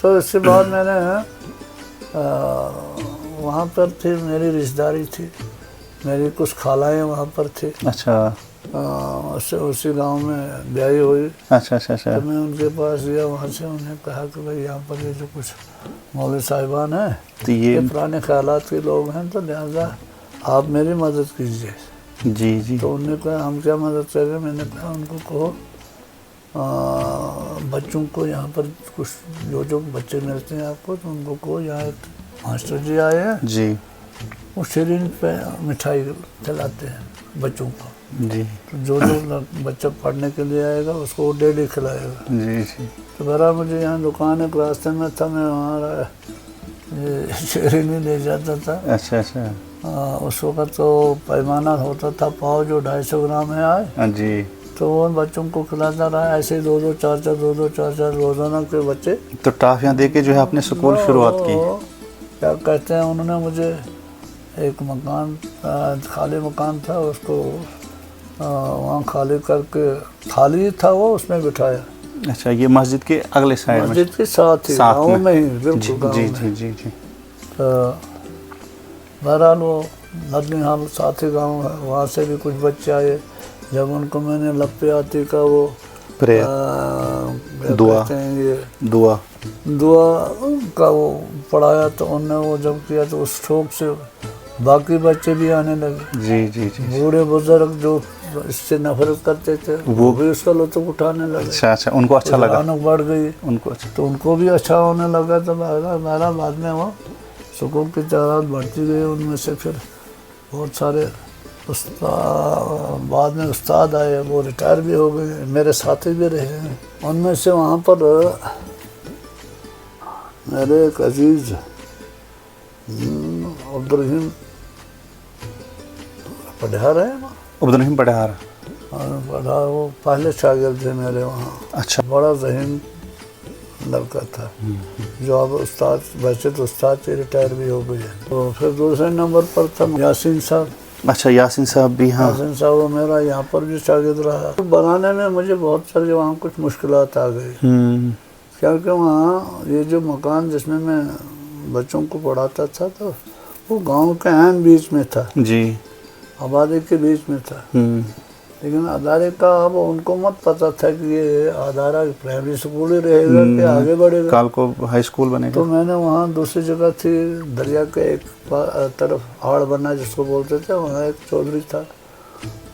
[SPEAKER 2] तो इसके बाद मैंने वहाँ पर थी, मेरी रिश्तेदारी थी, मेरी कुछ खालाएँ वहाँ पर थी। अच्छा, उसी गांव में ब्याही हुई। अच्छा अच्छा अच्छा। तो मैं उनके पास गया, वहाँ से उन्हें कहा कि भाई यहाँ पर ये जो कुछ मौलवी साहिबान हैं, तो ये पुराने ख्यालात के लोग हैं, तो लिहाजा आप मेरी मदद कीजिए। जी जी। तो उन्होंने कहा हम क्या मदद करें? मैंने कहा उनको कहो बच्चों को यहाँ पर कुछ जो बच्चे मिलते हैं आपको, तो उनको कहो यहाँ एक मास्टर जी आए हैं जी, वो शरीर पे मिठाई खिलाते हैं बच्चों को जी। तो जो बच्चा पढ़ने के लिए आएगा उसको वो डेली खिलाएगा जी जी। तो बहरहाल मुझे यहाँ दुकान एक रास्ते में था, मैं वहाँ शरीर ले जाता था। अच्छा अच्छा। उस वक्त तो पैमाना होता था पाव जो 250 ग्राम है आए जी, तो वो बच्चों को खिलाता रहा, ऐसे 2-2 4-4 रोजाना के बच्चे। तो
[SPEAKER 1] टाफियाँ दे के जो है आपने स्कूल शुरुआत की?
[SPEAKER 2] क्या कहते हैं, उन्होंने मुझे एक मकान, खाली मकान था, उसको वहाँ खाली करके, खाली था वो, उसमें बिठाया।
[SPEAKER 1] अच्छा, ये मस्जिद के अगले साइड में?
[SPEAKER 2] मस्जिद के साथ ही, गाँव में ही, बिल्कुल गाँव में।
[SPEAKER 1] जी जी जी।
[SPEAKER 2] तो बहरहाल वो नरनिहाल साथी गांव है, वहाँ से भी कुछ बच्चे आए। जब उनको मैंने लप्पे आती का वो
[SPEAKER 1] दुआ दुआ
[SPEAKER 2] दुआ का वो पढ़ाया, तो उनने वो जब किया तो उस शौक से बाकी बच्चे भी आने लगे।
[SPEAKER 1] जी जी जी।
[SPEAKER 2] बूढ़े बुजुर्ग जो इससे नफरत करते थे वो भी उसका लुत्फ उठाने लगे।
[SPEAKER 1] अच्छा अच्छा, उनको अच्छा लगा,
[SPEAKER 2] रौनक बढ़ गई
[SPEAKER 1] उनको अच्छा।
[SPEAKER 2] तो उनको भी अच्छा होने लगा। तो मेरा बाद में वो स्कूल की तादाद बढ़ती गई। उनमें से फिर बहुत सारे बाद में उस्ताद आए, वो रिटायर भी हो गए, मेरे साथी भी रहे हैं। उनमें से वहाँ पर मेरे एक अजीज अब्दुल पढ़ार है ना,
[SPEAKER 1] अब्दुल पढ़ार,
[SPEAKER 2] पढ़ा, वो पहले शागिर्द थे मेरे वहाँ।
[SPEAKER 1] अच्छा।
[SPEAKER 2] बड़ा ज़हीन लड़का था जो अब उस्ताद, वैसे तो उस्ताद से रिटायर भी हो गए। तो फिर दूसरे नंबर पर था यासीन साहब।
[SPEAKER 1] अच्छा, यासीन साहब भी, हाँ।
[SPEAKER 2] यासीन साहब वो मेरा यहाँ पर भी शागिर्द रहा। तो बनाने में मुझे बहुत सारी वहाँ कुछ मुश्किलात आ गई, क्योंकि वहाँ ये जो मकान जिसमें मैं बच्चों को पढ़ाता था तो वो गांव के अहम बीच में था
[SPEAKER 1] जी,
[SPEAKER 2] आबादी के बीच में था। लेकिन अदारे का अब उनको मत पता था कि ये अदारा प्राइमरी स्कूल ही रहेगा कि आगे बढ़ेगा,
[SPEAKER 1] काल को हाई स्कूल बनेगा।
[SPEAKER 2] तो मैंने वहाँ दूसरी जगह थी, दरिया के एक तरफ आड़ बना जिसको बोलते थे, वहाँ एक चौधरी था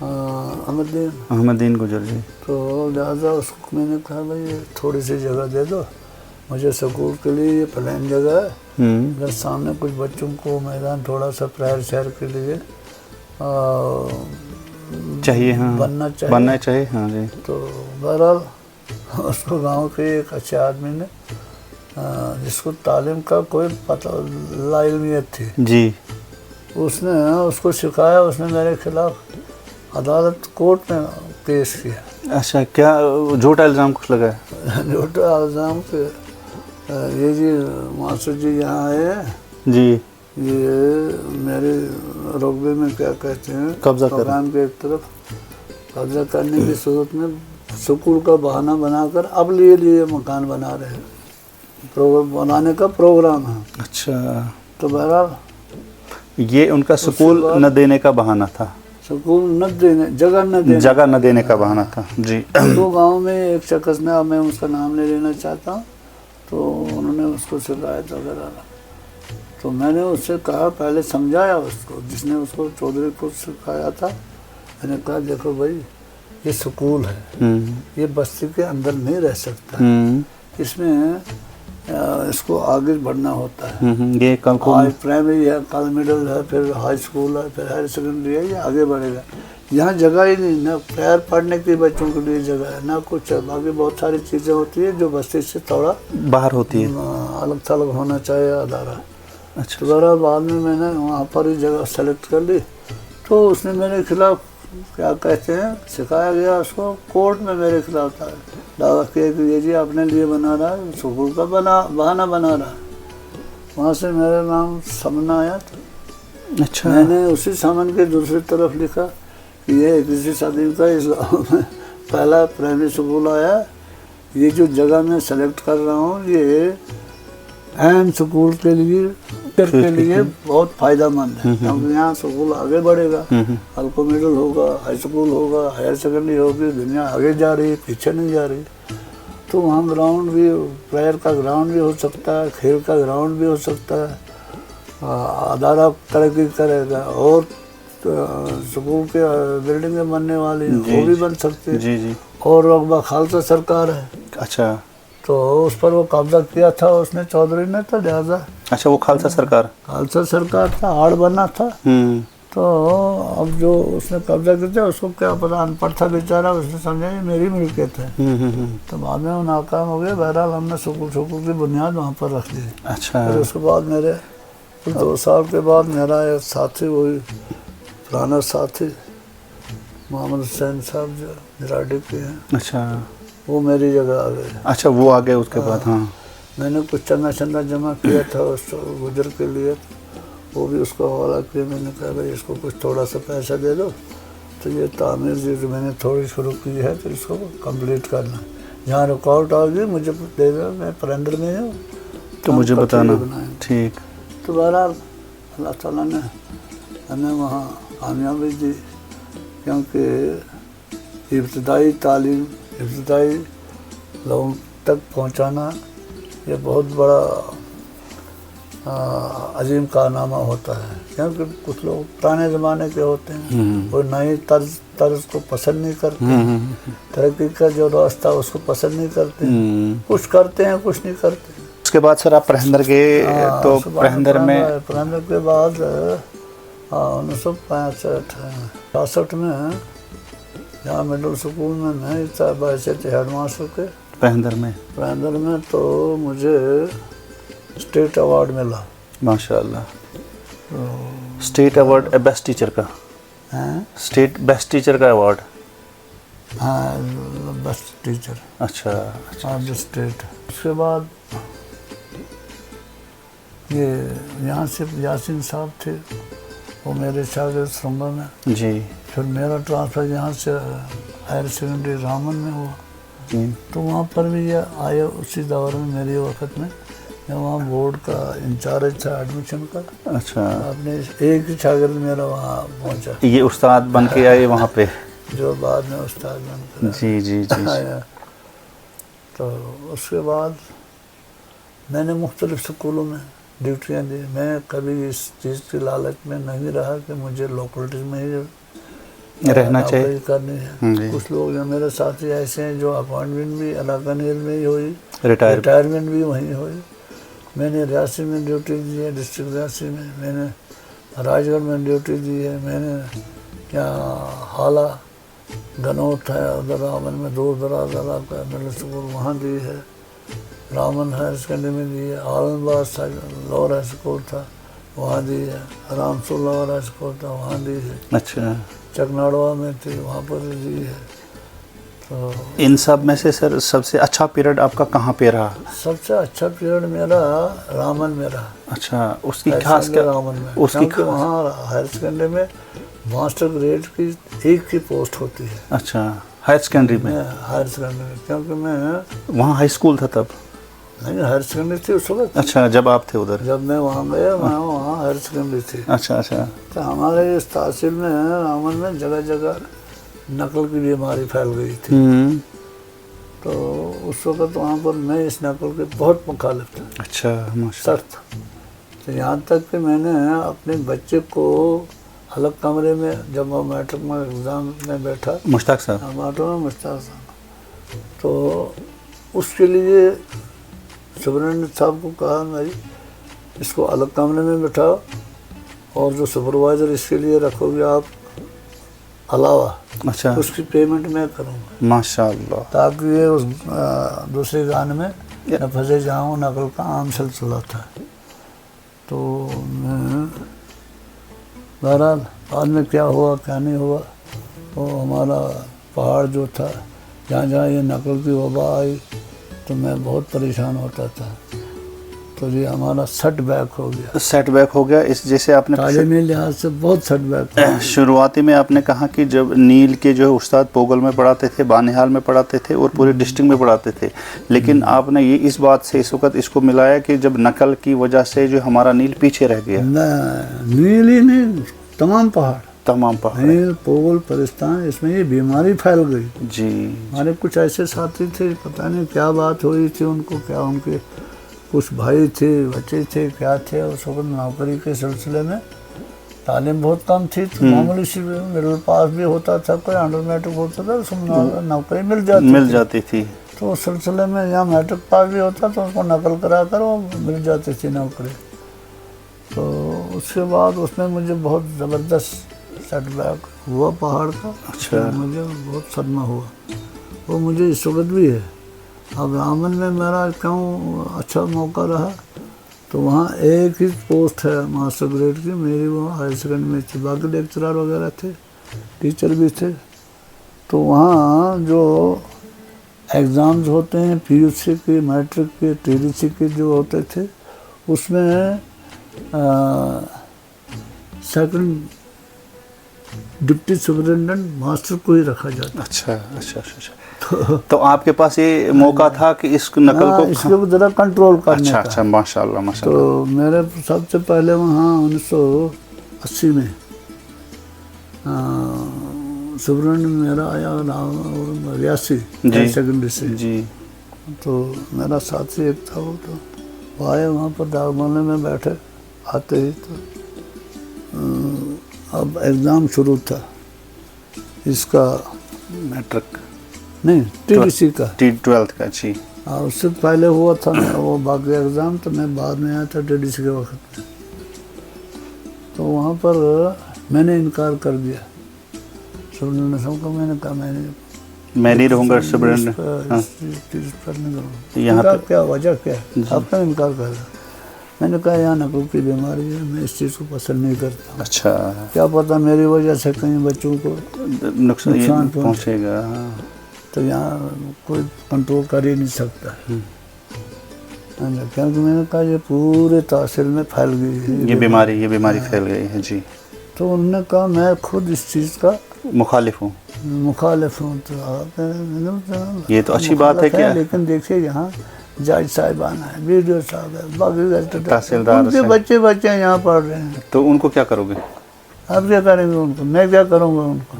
[SPEAKER 2] अहमदीन
[SPEAKER 1] गुजर जी।
[SPEAKER 2] तो लिहाजा उसको मैंने कहा भाई ये थोड़ी सी जगह दे दो मुझे स्कूल के लिए, ये प्लेन जगह है, अगर सामने कुछ बच्चों को मैदान थोड़ा सा प्रायर शहर के लिए
[SPEAKER 1] चाहिए, हाँ, बनना चाहिए, हाँ जी।
[SPEAKER 2] तो बहरहाल उसको गांव के एक अच्छे आदमी ने जिसको तालीम का कोई पता लाइलमियत थी
[SPEAKER 1] जी,
[SPEAKER 2] उसने उसको सिखाया। उसने मेरे खिलाफ अदालत कोर्ट में पेश किया।
[SPEAKER 1] अच्छा, क्या झूठा इल्ज़ाम कुछ लगा है?
[SPEAKER 2] झूठा इल्ज़ाम के ये जी मास्टर जी यहाँ आए
[SPEAKER 1] जी,
[SPEAKER 2] ये मेरे रकबे में क्या कहते हैं,
[SPEAKER 1] कब्जा कर,
[SPEAKER 2] मकान के एक तरफ कब्जा करने की सूरत में स्कूल का बहाना बनाकर अब लिए मकान बना रहे हैं, प्रोग्राम बनाने का प्रोग्राम है।
[SPEAKER 1] अच्छा,
[SPEAKER 2] तो बहरहाल
[SPEAKER 1] ये उनका स्कूल न देने का बहाना था,
[SPEAKER 2] स्कूल न देने, जगह न देने
[SPEAKER 1] का बहाना था जी।
[SPEAKER 2] तो गांव में एक शख्स ने, अब मैं उसका नाम नहीं लेना चाहता हूँ, तो उन्होंने उसको शिकायत वगैरह, तो मैंने उससे कहा, पहले समझाया उसको, जिसने उसको चौधरी को सिखाया था, मैंने कहा देखो भाई ये स्कूल है, ये बस्ती के अंदर नहीं रह सकता, इसमें इसको आगे बढ़ना होता है।
[SPEAKER 1] ये कल को
[SPEAKER 2] प्राइमरी है, कल मिडिल है, फिर हाई स्कूल है, फिर हायर सेकेंडरी है, ये आगे बढ़ेगा। यहाँ जगह ही नहीं, ना पैर पढ़ने की बच्चों के लिए जगह है, ना कुछ है, बाकी बहुत सारी चीज़ें होती है जो बस्ती से थोड़ा
[SPEAKER 1] बाहर होती है,
[SPEAKER 2] अलग थलग होना चाहिए अदारा।
[SPEAKER 1] अच्छा,
[SPEAKER 2] तो बहरहाल बाद में मैंने वहाँ पर ही जगह सेलेक्ट कर ली। तो उसने मेरे खिलाफ क्या कहते हैं, सिखाया गया उसको, कोर्ट में मेरे खिलाफ था, दावा किया कि ये जी अपने लिए बना रहा है, स्कूल का बहाना बना रहा है। वहाँ से मेरा नाम समन आया था।
[SPEAKER 1] अच्छा,
[SPEAKER 2] मैंने उसी समन के दूसरी तरफ लिखा कि ये 21वीं सदी का इस गाँव में पहला प्राइमरी स्कूल आया, ये जो जगह मैं सेलेक्ट कर रहा हूँ ये अहम स्कूल के लिए बहुत फ़ायदेमंद है, क्योंकि यहाँ स्कूल आगे बढ़ेगा, अल्पो मिडिल होगा, हाई स्कूल होगा, हायर सेकेंडरी होगी, दुनिया आगे जा रही है, पीछे नहीं जा रही। तो वहाँ ग्राउंड भी, प्लेयर का ग्राउंड भी हो सकता है, खेल का ग्राउंड भी हो सकता है, अदारा तरक्की करेगा, और स्कूल के बिल्डिंगें बनने वाली वो भी बन सकती है जी। और रकबा खालसा सरकार है। अच्छा, तो उस पर वो कब्जा किया था उसने, चौधरी ने, तो लिहाजा। अच्छा, वो खालसा सरकार था, आड़ बना था। तो अब जो उसने कब्जा किया उसको क्या पता, अनपढ़ था बेचारा, उसने समझा ये मेरी मिल्कियत है। तो बाद में वो नाकाम हो गया। बहरहाल हमने स्कूल की बुनियाद वहाँ पर रख दी। अच्छा, फिर उसके बाद मेरे 2 साल के बाद मेरा एक साथी, वही पुराना साथी मोहम्मद हुसैन साहब जो निराडी के हैं, अच्छा, वो मेरी जगह आ गए। अच्छा, वो आ गए उसके बाद। हाँ, मैंने कुछ चंदा जमा किया था उस गुजर के लिए, वो भी उसको हवाला किया। मैंने कहा भाई इसको कुछ थोड़ा सा पैसा दे दो, तो ये तामीर जो मैंने थोड़ी शुरू की है तो इसको कंप्लीट करना, जहाँ रुकावट आ गई मुझे दे दो, मैं परंदर में हूँ तो मुझे बताना। ठीक। तो बहरहाल अल्लाह ताला ने मैंने वहाँ कामयाबी दी, क्योंकि इब्तदाई तालीम, इब्तदाई लोगों तक पहुँचाना ये बहुत बड़ा अजीम कारनामा होता है, क्योंकि कुछ लोग पुराने ज़माने के होते हैं, वो नई तर्ज को पसंद नहीं करते, तरक्की का जो रास्ता उसको पसंद नहीं करते, कुछ करते हैं कुछ नहीं करते।
[SPEAKER 1] उसके बाद सर आप परहेंदर गए, तो परहेंदर
[SPEAKER 2] के बाद 1965 में यहाँ मिडिल स्कूल में नहीं था, वैसे थे हेड मास्टर के
[SPEAKER 1] परहेंदर में,
[SPEAKER 2] तो मुझे स्टेट अवार्ड मिला
[SPEAKER 1] माशाल्लाह। स्टेट अवार्ड बेस्ट टीचर का, स्टेट बेस्ट टीचर का अवार्ड।
[SPEAKER 2] हाँ, बेस्ट टीचर।
[SPEAKER 1] अच्छा,
[SPEAKER 2] स्टेट। उसके बाद ये यहाँ से यासीन साहब थे, वो मेरे शागिर्द सुरंगा में
[SPEAKER 1] जी।
[SPEAKER 2] फिर मेरा ट्रांसफ़र यहाँ से हायर सेकेंडरी रामन में हुआ जी। तो वहाँ पर भी ये आया उसी दौर में, मेरे वक्त में मैं वहाँ बोर्ड का इंचार्ज था एडमिशन का। अच्छा। आपने एक ही शागिर्द मेरा वहाँ पहुँचा, ये
[SPEAKER 1] उस्ताद बन के आए वहाँ पे,
[SPEAKER 2] जो बाद में उस्ताद बन के
[SPEAKER 1] जी जी जी
[SPEAKER 2] आया। तो उसके बाद मैंने मुख्तलिफ स्कूलों में ड्यूटियाँ दी। मैं कभी इस चीज़ की लालच में नहीं रहा कि मुझे लोकेलिटीज़ में ही
[SPEAKER 1] रहना चाहिए,
[SPEAKER 2] करनी है। कुछ लोग जो मेरे साथी ऐसे हैं जो अपॉइंटमेंट भी इलाका नील में ही हुई, रिटायरमेंट भी वहीं हुई। मैंने रियासी में ड्यूटी दी है, डिस्ट्रिक्ट रियासी में, मैंने राजगढ़ में ड्यूटी दी है, मैंने क्या हाला गनौत है उधर रामन में, दूर दराज इलाका मिडिल स्कूल वहाँ दी है, रामन हायर सेकेंडरी में दी है, आलमबाग लोअर हाई स्कूल था वहाँ दी है, रामसुर लोअर हाई स्कूल था वहाँ दी है।
[SPEAKER 1] अच्छा।
[SPEAKER 2] चकनाड़वा में थी वहाँ पर दी है। तो
[SPEAKER 1] इन सब में से सर सबसे अच्छा पीरियड आपका कहाँ पे रहा?
[SPEAKER 2] सबसे अच्छा पीरियड मेरा रामन में रहा।
[SPEAKER 1] अच्छा, उसकी खास क्या?
[SPEAKER 2] रामन में, उसकी वहाँ हायर सेकेंडरी में मास्टर ग्रेड की एक ही पोस्ट होती है।
[SPEAKER 1] अच्छा, हायर सेकेंडरी में?
[SPEAKER 2] हायर सेकेंडरी में, क्योंकि मैं
[SPEAKER 1] वहाँ हाई स्कूल था तब?
[SPEAKER 2] नहीं, हायर सेकेंडरी थी उस वक्त।
[SPEAKER 1] अच्छा, जब आप थे उधर?
[SPEAKER 2] जब मैं वहाँ गया, वहाँ हायर सेकेंडरी थी।
[SPEAKER 1] अच्छा अच्छा।
[SPEAKER 2] तो हमारे इस तहसील में रामन में जगह जगह नकल की बीमारी फैल गई थी। तो उस वक्त वहाँ पर मैं इस नकल के बहुत मुखालिफ था।
[SPEAKER 1] अच्छा,
[SPEAKER 2] सख्त। तो यहाँ तक कि मैंने अपने बच्चे को अलग कमरे में, जब वो मैट्रिक में एग्ज़ाम में बैठा,
[SPEAKER 1] मुश्ताक साहब,
[SPEAKER 2] मुश्ताक साहब, तो उसके लिए सुपरिटेंडेंट साहब को कहा, भाई इसको अलग कमरे में बैठाओ और जो सुपरवाइज़र इसके लिए रखोगे आप अलावा, अच्छा, उसकी पेमेंट मैं करूँगा माशाअल्लाह, ताकि ये उस दूसरे गाने में न फंसे जाऊँ। नकल का आम सिलसिला था। तो मैं बहरहाल बाद में क्या हुआ क्या नहीं हुआ, वो हमारा पहाड़ जो था, जहाँ जहाँ ये नकल की वबा आई तो मैं बहुत परेशान होता था। तो ये हमारा सेटबैक हो गया।
[SPEAKER 1] सेटबैक हो गया इस, जैसे आपने
[SPEAKER 2] तालीमी लिहाज से बहुत सेटबैक।
[SPEAKER 1] शुरुआती में आपने कहा कि जब नील के जो उस्ताद पोगल में पढ़ाते थे, बानिहाल में पढ़ाते थे और पूरे डिस्ट्रिक्ट में पढ़ाते थे, लेकिन आपने ये इस बात से इस वक्त इसको मिलाया कि जब नकल की वजह से जो हमारा नील पीछे रह गया।
[SPEAKER 2] नील ही नहीं, तमाम पहाड़, नील, पोगल, परिस्तान, इसमें ये बीमारी फैल गई जी। हमारे कुछ ऐसे साथी थे, पता नहीं क्या बात हुई थी उनको, क्या उनके कुछ भाई थे, बच्चे थे, क्या थे, उस वक्त नौकरी के सिलसिले में तालीम बहुत कम थी, तो मामूली सी मिडिल पास भी होता था, कोई अंडर मैट्रिक होता था, उसमें नौकरी मिल जाती थी। तो उस सिलसिले में यहाँ मैट्रिक पास भी होता तो उसको नकल करा कर वो मिल जाती थी नौकरी। तो उसके बाद उसमें मुझे बहुत ज़बरदस्त सेटबैक हुआ पहाड़ का। अच्छा। मुझे बहुत सदमा हुआ, वो मुझे इस वक्त भी है। अब रामन में मेरा क्यों अच्छा मौका रहा, तो वहाँ एक ही पोस्ट है मास्टर ग्रेड की, मेरी वो हायर सेकेंडरी में थी, बाकी लेक्चरर वगैरह थे, टीचर भी थे। तो वहाँ जो एग्ज़ाम्स होते हैं पीयूसी के, मैट्रिक के, टीडीसी के जो होते थे, उसमें सेकंड डिप्टी सुपरिटेंडेंट मास्टर को ही रखा जाता। अच्छा अच्छा अच्छा। तो आपके पास ये मौका था कि इस नकल को इसको ज़रा कंट्रोल करने का। अच्छा, माशाल्लाह माशाल्लाह। तो मेरे सबसे पहले वहाँ 1980 में सुब्रमण्यम मेरा आया और रियासी
[SPEAKER 1] जी।
[SPEAKER 2] सेकेंडरी से,
[SPEAKER 1] जी
[SPEAKER 2] तो मेरा साथी एक था वो आए वहाँ पर डाकबंगले में बैठे, आते ही तो अब एग्ज़ाम शुरू था इसका,
[SPEAKER 1] मैट्रिक
[SPEAKER 2] नहीं TDC का,
[SPEAKER 1] 12th का। जी
[SPEAKER 2] उससे पहले हुआ था वो बाकी एग्ज़ाम, तो मैं बाद में आया था TDC के वक्त में। तो वहाँ पर मैंने इनकार कर दिया सुब्रमण्यम साहब को। मैंने कहा
[SPEAKER 1] मैं नहीं रहूँगा सुब्रमण्यम, यहाँ पे
[SPEAKER 2] क्या वजह क्या है आपका इनकार कर रहा? मैंने कहा यहाँ नकल की बीमारी है, मैं इस चीज़ को पसंद नहीं करता।
[SPEAKER 1] अच्छा,
[SPEAKER 2] क्या पता मेरी वजह से कहीं बच्चों को
[SPEAKER 1] नुकसान पहुँचेगा।
[SPEAKER 2] तो यहाँ कोई कंट्रोल कर ही नहीं सकता। क्योंकि मैंने कहा ये पूरे तहसील में फैल गई है
[SPEAKER 1] ये बीमारी फैल गई है। जी
[SPEAKER 2] तो उन्होंने कहा मैं खुद इस चीज़ का
[SPEAKER 1] मुखालिफ हूँ।
[SPEAKER 2] तो
[SPEAKER 1] ये तो अच्छी बात है क्या,
[SPEAKER 2] लेकिन देखिए यहाँ जज साहिबान है, वीडियो साहब है, बाकी
[SPEAKER 1] तहसीलदार
[SPEAKER 2] उनके बच्चे यहाँ पढ़ रहे हैं,
[SPEAKER 1] तो उनको क्या करोगे?
[SPEAKER 2] आप क्या करेंगे उनको? मैं क्या करूँगा उनको?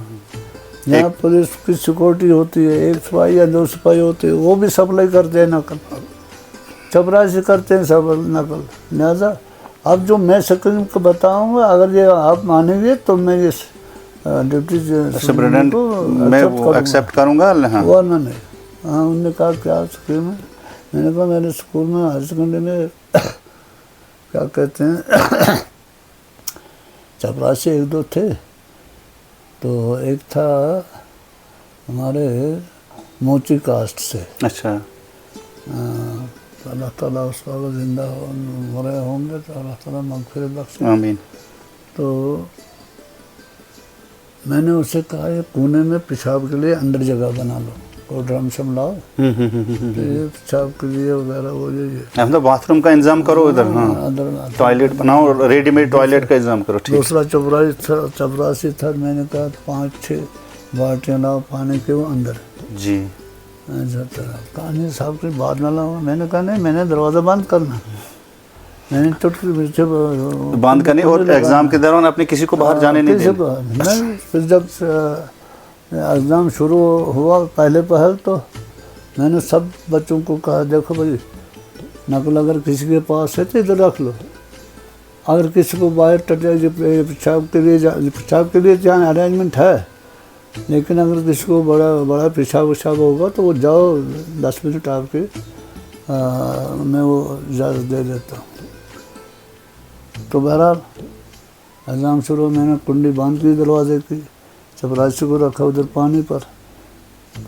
[SPEAKER 2] यहाँ पुलिस की सिक्योरिटी होती है, एक सिपाही या 2 सिपाही होते हैं, वो भी सप्लाई करते हैं नकल, चपरासी करते हैं सब नकल। लिहाजा अब जो मैं स्क्रीन को बताऊँगा, अगर ये आप मानेंगे तो मैं ये डिप्टी
[SPEAKER 1] सुप्रिटेंडेंट मैं वो एक्सेप्ट करूँगा। हाँ
[SPEAKER 2] वरना नहीं। हाँ उन्होंने कहा क्या स्कूल में? मैंने कहा मेरे स्कूल में हायर सेकेंडरी में क्या कहते हैं चपरासी 1-2 थे, तो एक था हमारे मोची कास्ट से।
[SPEAKER 1] अच्छा,
[SPEAKER 2] तो अल्लाह ताला उसका अगर जिंदा हो रहे होंगे तो अल्लाह ताला मग़फ़िरत बख्शे।
[SPEAKER 1] आमीन।
[SPEAKER 2] तो मैंने उससे कहा ये कोने में पेशाब के लिए अंदर जगह बना लो, और ड्रम शम लाओ, तो ये पेशाब के लिए वगैरह वो ये
[SPEAKER 1] मतलब बाथरूम का इंतजाम करो इधर। हाँ टॉयलेट बनाओ, रेडीमेड टॉयलेट का इंतजाम करो। ठीक।
[SPEAKER 2] दूसरा चपरासी था, मैंने कहा 5-6 बाल्टियाँ लाओ पानी के वो अंदर।
[SPEAKER 1] जी
[SPEAKER 2] कहानी साहब की बात ना लाओ। मैंने कहा नहीं, मैंने दरवाज़ा बंद करना, मैंने चुटकी
[SPEAKER 1] बंद करनी, और एग्ज़ाम के दौरान अपने किसी को बाहर जाने नहीं देना।
[SPEAKER 2] नहीं, फिर जब एग्ज़ाम शुरू हुआ पहले पहल, तो मैंने सब बच्चों को कहा देखो भाई नकल अगर किसी के पास है तो इधर रख लो, अगर किसी को बाहर पेशाब के लिए जहाँ अरेंजमेंट है, लेकिन अगर किसी को बड़ा पेशाब होगा तो वो जाओ 10 मिनट आपके मैं वो इजाज़त दे देता हूँ। तो बहरहाल एग्ज़ाम शुरू, मैंने कुंडी बांध दी दरवाजे की, चपरासी को रखा उधर पानी पर,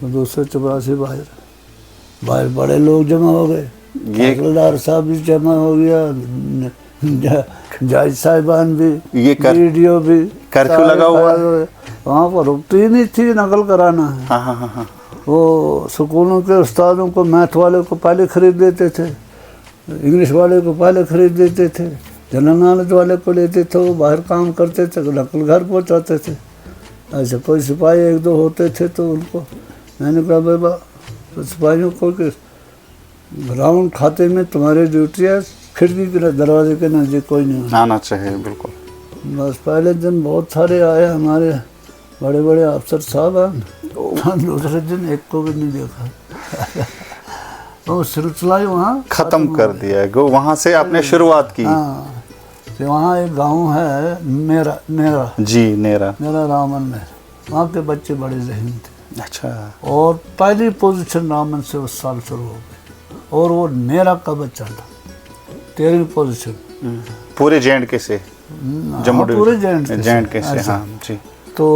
[SPEAKER 2] तो दूसरे चपरासी बाहर बड़े लोग जमा हो गए, तहसीलदार साहब भी जमा हो गया, जज साहिबान भी, वीडियो भी,
[SPEAKER 1] कर्फ्यू लगा हुआ।
[SPEAKER 2] वहाँ पर रुकती ही नहीं थी नकल कराना है।
[SPEAKER 1] हाँ।
[SPEAKER 2] वो स्कूलों के उस्तादों को मैथ वाले को पहले खरीद लेते थे, इंग्लिश वाले को पहले खरीद देते थे, जनरल नॉलेज वाले को लेते थे, वो बाहर काम करते थे, नकल घर पहुँचाते थे। ऐसे कोई सिपाही 1-2 होते थे तो उनको मैंने कहा बाबा तो सिपाहियों को कि ग्राउंड खाते में तुम्हारी ड्यूटी है, खिड़की के दरवाजे के नज़दीक कोई नहीं
[SPEAKER 1] आना चाहिए। बिल्कुल।
[SPEAKER 2] बस पहले दिन बहुत सारे आए हमारे बड़े बड़े अफसर साहब हैं, दूसरे दिन एक को भी नहीं देखा। तो सिलसिला ही वहाँ
[SPEAKER 1] ख़त्म कर दिया। वहाँ से आपने शुरुआत की।
[SPEAKER 2] हाँ, तो वहाँ एक गांव है नेरा
[SPEAKER 1] जी, नेरा
[SPEAKER 2] रामन में, वहाँ के बच्चे बड़े ज़हीन थे।
[SPEAKER 1] अच्छा।
[SPEAKER 2] और पहली पोजीशन रामन से उस साल शुरू हो गई, और वो नेरा का बच्चा था 13वीं पोजीशन
[SPEAKER 1] पूरे JNK से, जम्मू
[SPEAKER 2] पूरे
[SPEAKER 1] JNK से। हाँ जी।
[SPEAKER 2] तो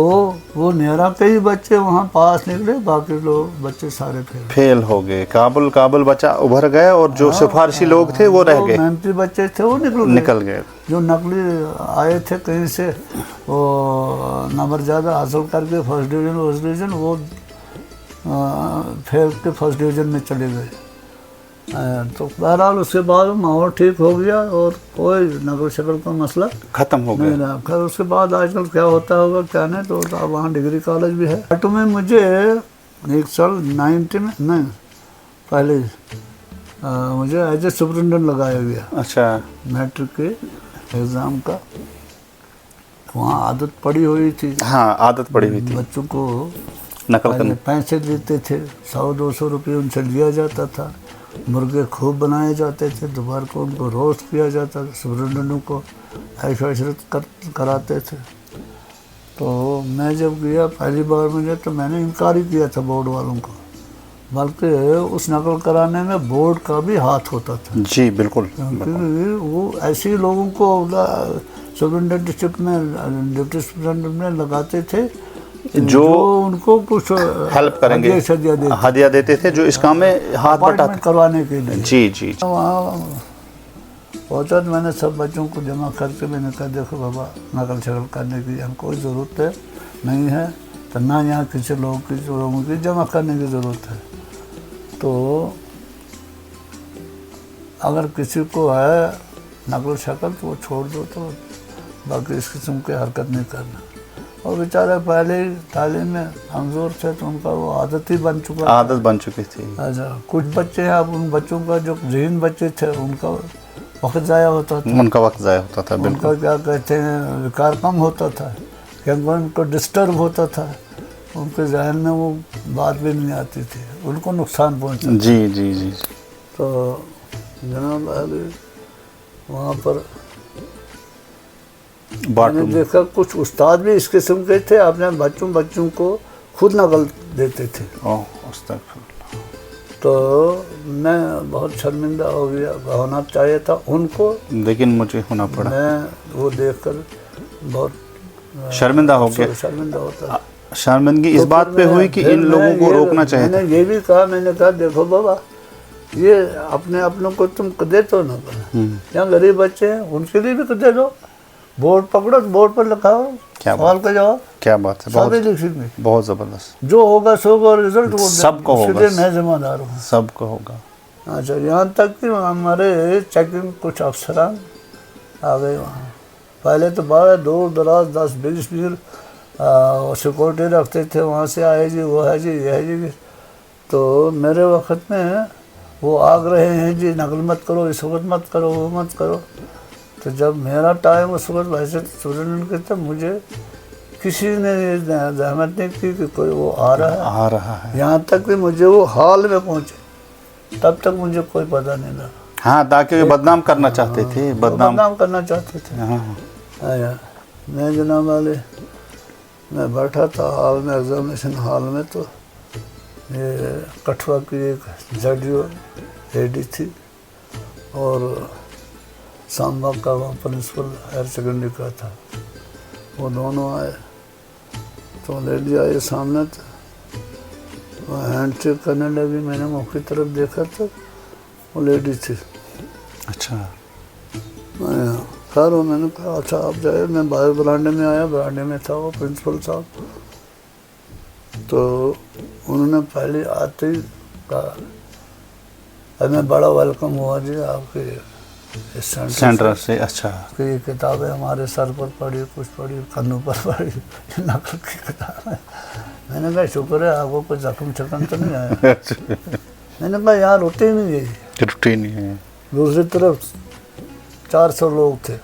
[SPEAKER 2] वो नेरा के ही बच्चे वहाँ पास निकले, बाकी लोग बच्चे सारे फेल
[SPEAKER 1] हो गए। काबुल बच्चा उभर गए, और जो सिफारशी लोग थे वो रह गए।
[SPEAKER 2] मेहनती बच्चे थे वो निकल गए। जो नकली आए थे कहीं से, वो नंबर ज़्यादा हासिल करके फर्स्ट डिवीज़न वो फेल के फर्स्ट डिवीज़न में चले गए। तो बहरहाल उसके बाद माहौल ठीक हो गया, और कोई नकल शकल का मसला
[SPEAKER 1] ख़त्म हो गया।
[SPEAKER 2] फिर उसके बाद आजकल क्या होता होगा क्या नहीं, तो अब वहाँ डिग्री कॉलेज भी है। ऑटो में मुझे एक साल 90 में नहीं पहले मुझे एज ए सुपरिटेंडेंट लगाया गया।
[SPEAKER 1] अच्छा।
[SPEAKER 2] मैट्रिक के एग्ज़ाम का वहाँ आदत पड़ी हुई थी,
[SPEAKER 1] हाँ आदत पड़ी हुई थी
[SPEAKER 2] बच्चों को
[SPEAKER 1] नकल
[SPEAKER 2] पहले
[SPEAKER 1] करने।
[SPEAKER 2] पैसे देते थे, 100-200 रुपये उनसे लिया जाता था, मुर्गे खूब बनाए जाते थे, दोपहर को उनको रोस्ट किया जाता था, सुब्रमण्यम को ऐश अशरत कराते थे। तो मैं जब गया पहली बार मुझे, तो मैंने इनकार ही किया था बोर्ड वालों को, बल्कि उस नकल कराने में बोर्ड का भी हाथ होता था,
[SPEAKER 1] जी बिल्कुल।
[SPEAKER 2] क्योंकि वो ऐसे ही लोगों को सुब्रमण्यम डिस्ट्रिक्ट में डिप्टी सुब्रमण्यम में लगाते थे जो उनको कुछ
[SPEAKER 1] हेल्प करेंगे, हदिया देते थे, जो इस काम में हाथ बटाते
[SPEAKER 2] करवाने के लिए।
[SPEAKER 1] जी जी।
[SPEAKER 2] वहाँ पहुँचा तो मैंने सब बच्चों को जमा करके मैंने कहा देखो बाबा, नकल शकल करने की यहाँ कोई ज़रूरत है नहीं है, तो ना यहाँ किसी लोगों की जमा करने की ज़रूरत है। तो अगर किसी को है नकल शकल तो वो छोड़ दो, तो बाकी इस किस्म की हरकत नहीं करना। और बेचारे पहले ही तालीम में कमज़ोर थे, तो उनका वो आदत ही बन चुका,
[SPEAKER 1] आदत बन चुकी थी।
[SPEAKER 2] अच्छा कुछ बच्चे हैं, अब उन बच्चों का जो ज़हीन बच्चे थे उनका वक्त ज़ाया होता था,
[SPEAKER 1] उनका वक्त ज़ाया होता था बिल्कुल।
[SPEAKER 2] उनका क्या कहते हैं विकार कम होता था, क्योंकि उनको डिस्टर्ब होता था, उनके जहन में वो बात भी नहीं आती थी, उनको नुकसान पहुँचता।
[SPEAKER 1] जी जी जी।
[SPEAKER 2] तो जनाब अली वहाँ पर मैंने देखा कुछ उस्ताद भी इस किस्म के थे, अपने बच्चों को खुद नकल देते थे। तो मैं बहुत शर्मिंदा हो गया, होना चाहिए था उनको,
[SPEAKER 1] लेकिन मुझे होना पड़ा।
[SPEAKER 2] मैं वो देखकर बहुत
[SPEAKER 1] शर्मिंदा हो गया।
[SPEAKER 2] शर्मिंदा होता।
[SPEAKER 1] शर्मिंदगी इस बात पे हुई कि इन लोगों को रोकना चाहिए।
[SPEAKER 2] मैंने ये भी कहा, मैंने कहा देखो बाबा, ये अपनों को तुम दे तो ना करो, यहाँ गरीब बच्चे हैं उनके लिए भी दे दो, बोर्ड पकड़ो, बोर्ड पर लिखाओ, सवाल का जवाब।
[SPEAKER 1] क्या बात है,
[SPEAKER 2] सभी लिखेंगे,
[SPEAKER 1] बहुत जबरदस्त।
[SPEAKER 2] जो होगा सो होगा, रिजल्ट वो
[SPEAKER 1] सबको होगा,
[SPEAKER 2] इसलिए मैं जिम्मेदार हूँ,
[SPEAKER 1] सबको होगा।
[SPEAKER 2] अच्छा यहाँ तक कि हमारे चेकिंग कुछ अफसरान आ गए वहाँ। पहले तो बड़ा दूर दराज 10-20 मील सिक्योरिटी रखते थे, वहाँ से आए जी वो है जी ये है जी। तो मेरे वक्त में वो आग रहे हैं जी नकल मत करो, इस वक्त मत करो, वो मत करो। तो जब मेरा टाइम उस वक्त वैसे सुब्रमण्यम के, तब मुझे किसी ने जहमत नहीं की कि कोई वो आ रहा है। यहाँ तक कि मुझे वो हाल में पहुँचे, तब तक मुझे कोई पता नहीं लगा।
[SPEAKER 1] हाँ, ताकि बदनाम करना चाहते थे,
[SPEAKER 2] बदनाम करना चाहते थे।
[SPEAKER 1] हाँ।
[SPEAKER 2] मैं जनाब वाले मैं बैठा था हाल में, एग्जामिनेशन हाल में, तो ये कठुआ की एक जडियो लेडी थी और सांबा का वहाँ प्रिंसिपल हायर सेकेंडरी का था, वो दोनों आए। तो लेडी आई सामने, तो वो हैंड शेक करने लगी, मैंने मुँह की तरफ देखा तो वो लेडी थी।
[SPEAKER 1] अच्छा।
[SPEAKER 2] खैर मैंने कहा अच्छा आप जाए। मैं बाहर बरांडे में आया, बरांडे में था वो प्रिंसिपल साहब। तो उन्होंने पहले आते ही कहा, हमें बड़ा वेलकम हुआ जी आपके
[SPEAKER 1] सेंटर से। अच्छा।
[SPEAKER 2] कि ये किताबें हमारे सर पर पड़ी, कुछ पड़ी, कन्नों पर पड़ी, नकल की किताब है। मैंने कहा शुक्र है आपको कोई जख्म चकन तो नहीं आया। मैंने कहा यार रूटीन ही है,
[SPEAKER 1] रूटीन ही है।
[SPEAKER 2] दूसरी तरफ 400 लोग थे